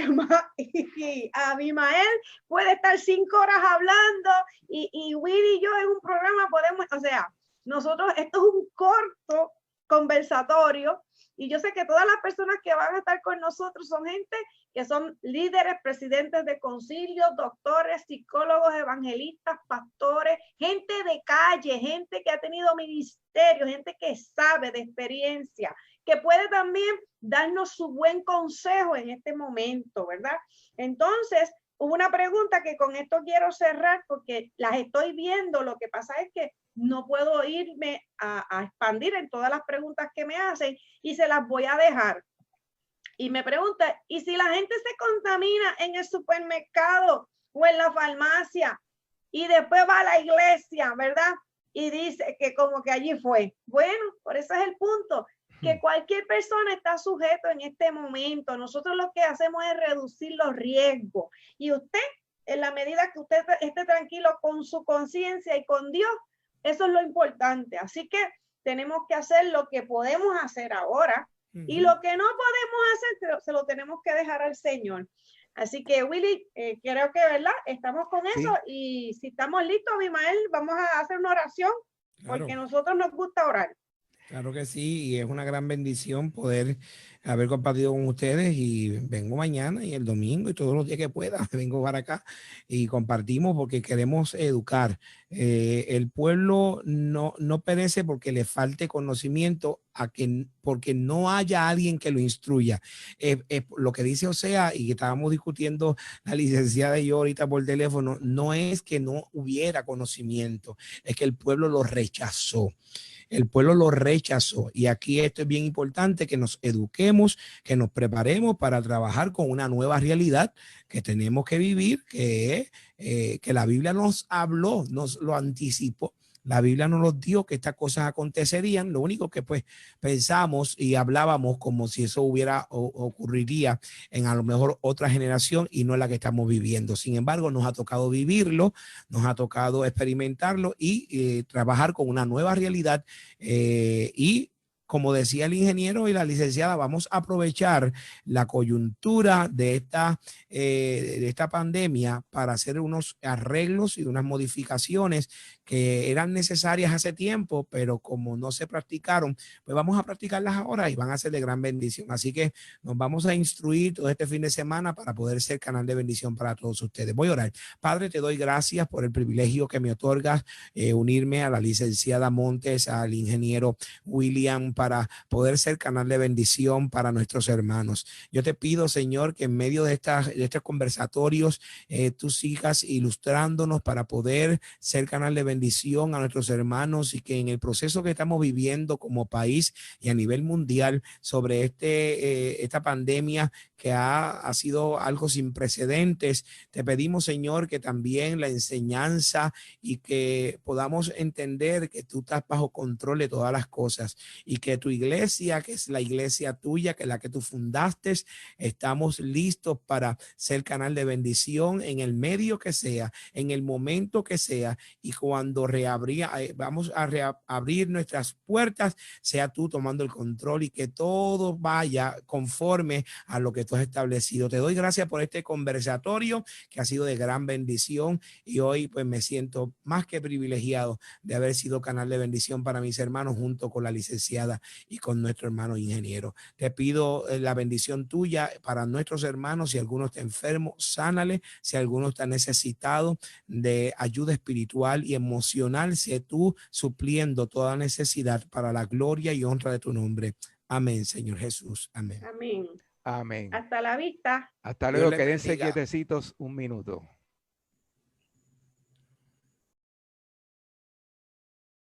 Abimael puede estar 5 horas hablando y Willy y yo en un programa podemos, o sea, nosotros, esto es un corto conversatorio y yo sé que todas las personas que van a estar con nosotros son gente que son líderes, presidentes de concilios, doctores, psicólogos, evangelistas, pastores, gente de calle, gente que ha tenido ministerio, gente que sabe de experiencia, que puede también darnos su buen consejo en este momento, ¿verdad? Entonces, hubo una pregunta que con esto quiero cerrar porque las estoy viendo, lo que pasa es que no puedo irme a expandir en todas las preguntas que me hacen y se las voy a dejar. Y me pregunta, ¿y si la gente se contamina en el supermercado o en la farmacia y después va a la iglesia, ¿verdad? Y dice que como que allí fue. Bueno, por eso es el punto, que cualquier persona está sujeto en este momento. Nosotros lo que hacemos es reducir los riesgos. Y usted, en la medida que usted esté tranquilo con su conciencia y con Dios, eso es lo importante. Así que tenemos que hacer lo que podemos hacer ahora. Y lo que no podemos hacer, se lo tenemos que dejar al Señor. Así que, Willy, creo que, ¿verdad? Estamos con eso. Y si estamos listos, Abimael, vamos a hacer una oración. Claro. porque a nosotros nos gusta orar. Claro que sí, y es una gran bendición poder haber compartido con ustedes y vengo mañana y el domingo y todos los días que pueda, vengo para acá y compartimos porque queremos educar. El pueblo no perece porque le falte conocimiento porque no haya alguien que lo instruya. Lo que dice Osea y que estábamos discutiendo la licenciada y yo ahorita por teléfono, no es que no hubiera conocimiento, es que el pueblo lo rechazó. El pueblo lo rechazó y aquí esto es bien importante, que nos eduquemos, que nos preparemos para trabajar con una nueva realidad que tenemos que vivir, que la Biblia nos habló, nos lo anticipó. La Biblia nos lo dio que estas cosas acontecerían. Lo único que pues pensamos y hablábamos como si eso ocurriría en a lo mejor otra generación y no la que estamos viviendo. Sin embargo, nos ha tocado vivirlo, nos ha tocado experimentarlo y trabajar con una nueva realidad y como decía el ingeniero y la licenciada, vamos a aprovechar la coyuntura de esta pandemia para hacer unos arreglos y unas modificaciones que eran necesarias hace tiempo, pero como no se practicaron, pues vamos a practicarlas ahora y van a ser de gran bendición. Así que nos vamos a instruir todo este fin de semana para poder ser canal de bendición para todos ustedes. Voy a orar. Padre, te doy gracias por el privilegio que me otorgas unirme a la licenciada Montes, al ingeniero William, para poder ser canal de bendición para nuestros hermanos. Yo te pido, Señor, que en medio de estos conversatorios tú sigas ilustrándonos para poder ser canal de bendición a nuestros hermanos y que en el proceso que estamos viviendo como país y a nivel mundial sobre esta pandemia que ha sido algo sin precedentes, te pedimos, Señor, que también la enseñanza y que podamos entender que tú estás bajo control de todas las cosas y que tu iglesia, que es la iglesia tuya, que es la que tú fundaste, estamos listos para ser canal de bendición en el medio que sea, en el momento que sea, y cuando vamos a reabrir nuestras puertas, sea tú tomando el control y que todo vaya conforme a lo que tú has establecido. Te doy gracias por este conversatorio que ha sido de gran bendición y hoy pues me siento más que privilegiado de haber sido canal de bendición para mis hermanos junto con la licenciada y con nuestro hermano ingeniero. Te pido la bendición tuya para nuestros hermanos. Si alguno está enfermo, sánale. Si alguno está necesitado de ayuda espiritual y emocional, sé tú supliendo toda necesidad para la gloria y honra de tu nombre. Amén, Señor Jesús. Amén. Amén. Amén. Hasta la vista. Hasta Dios luego. les Quédense bendiga. quietecitos un minuto.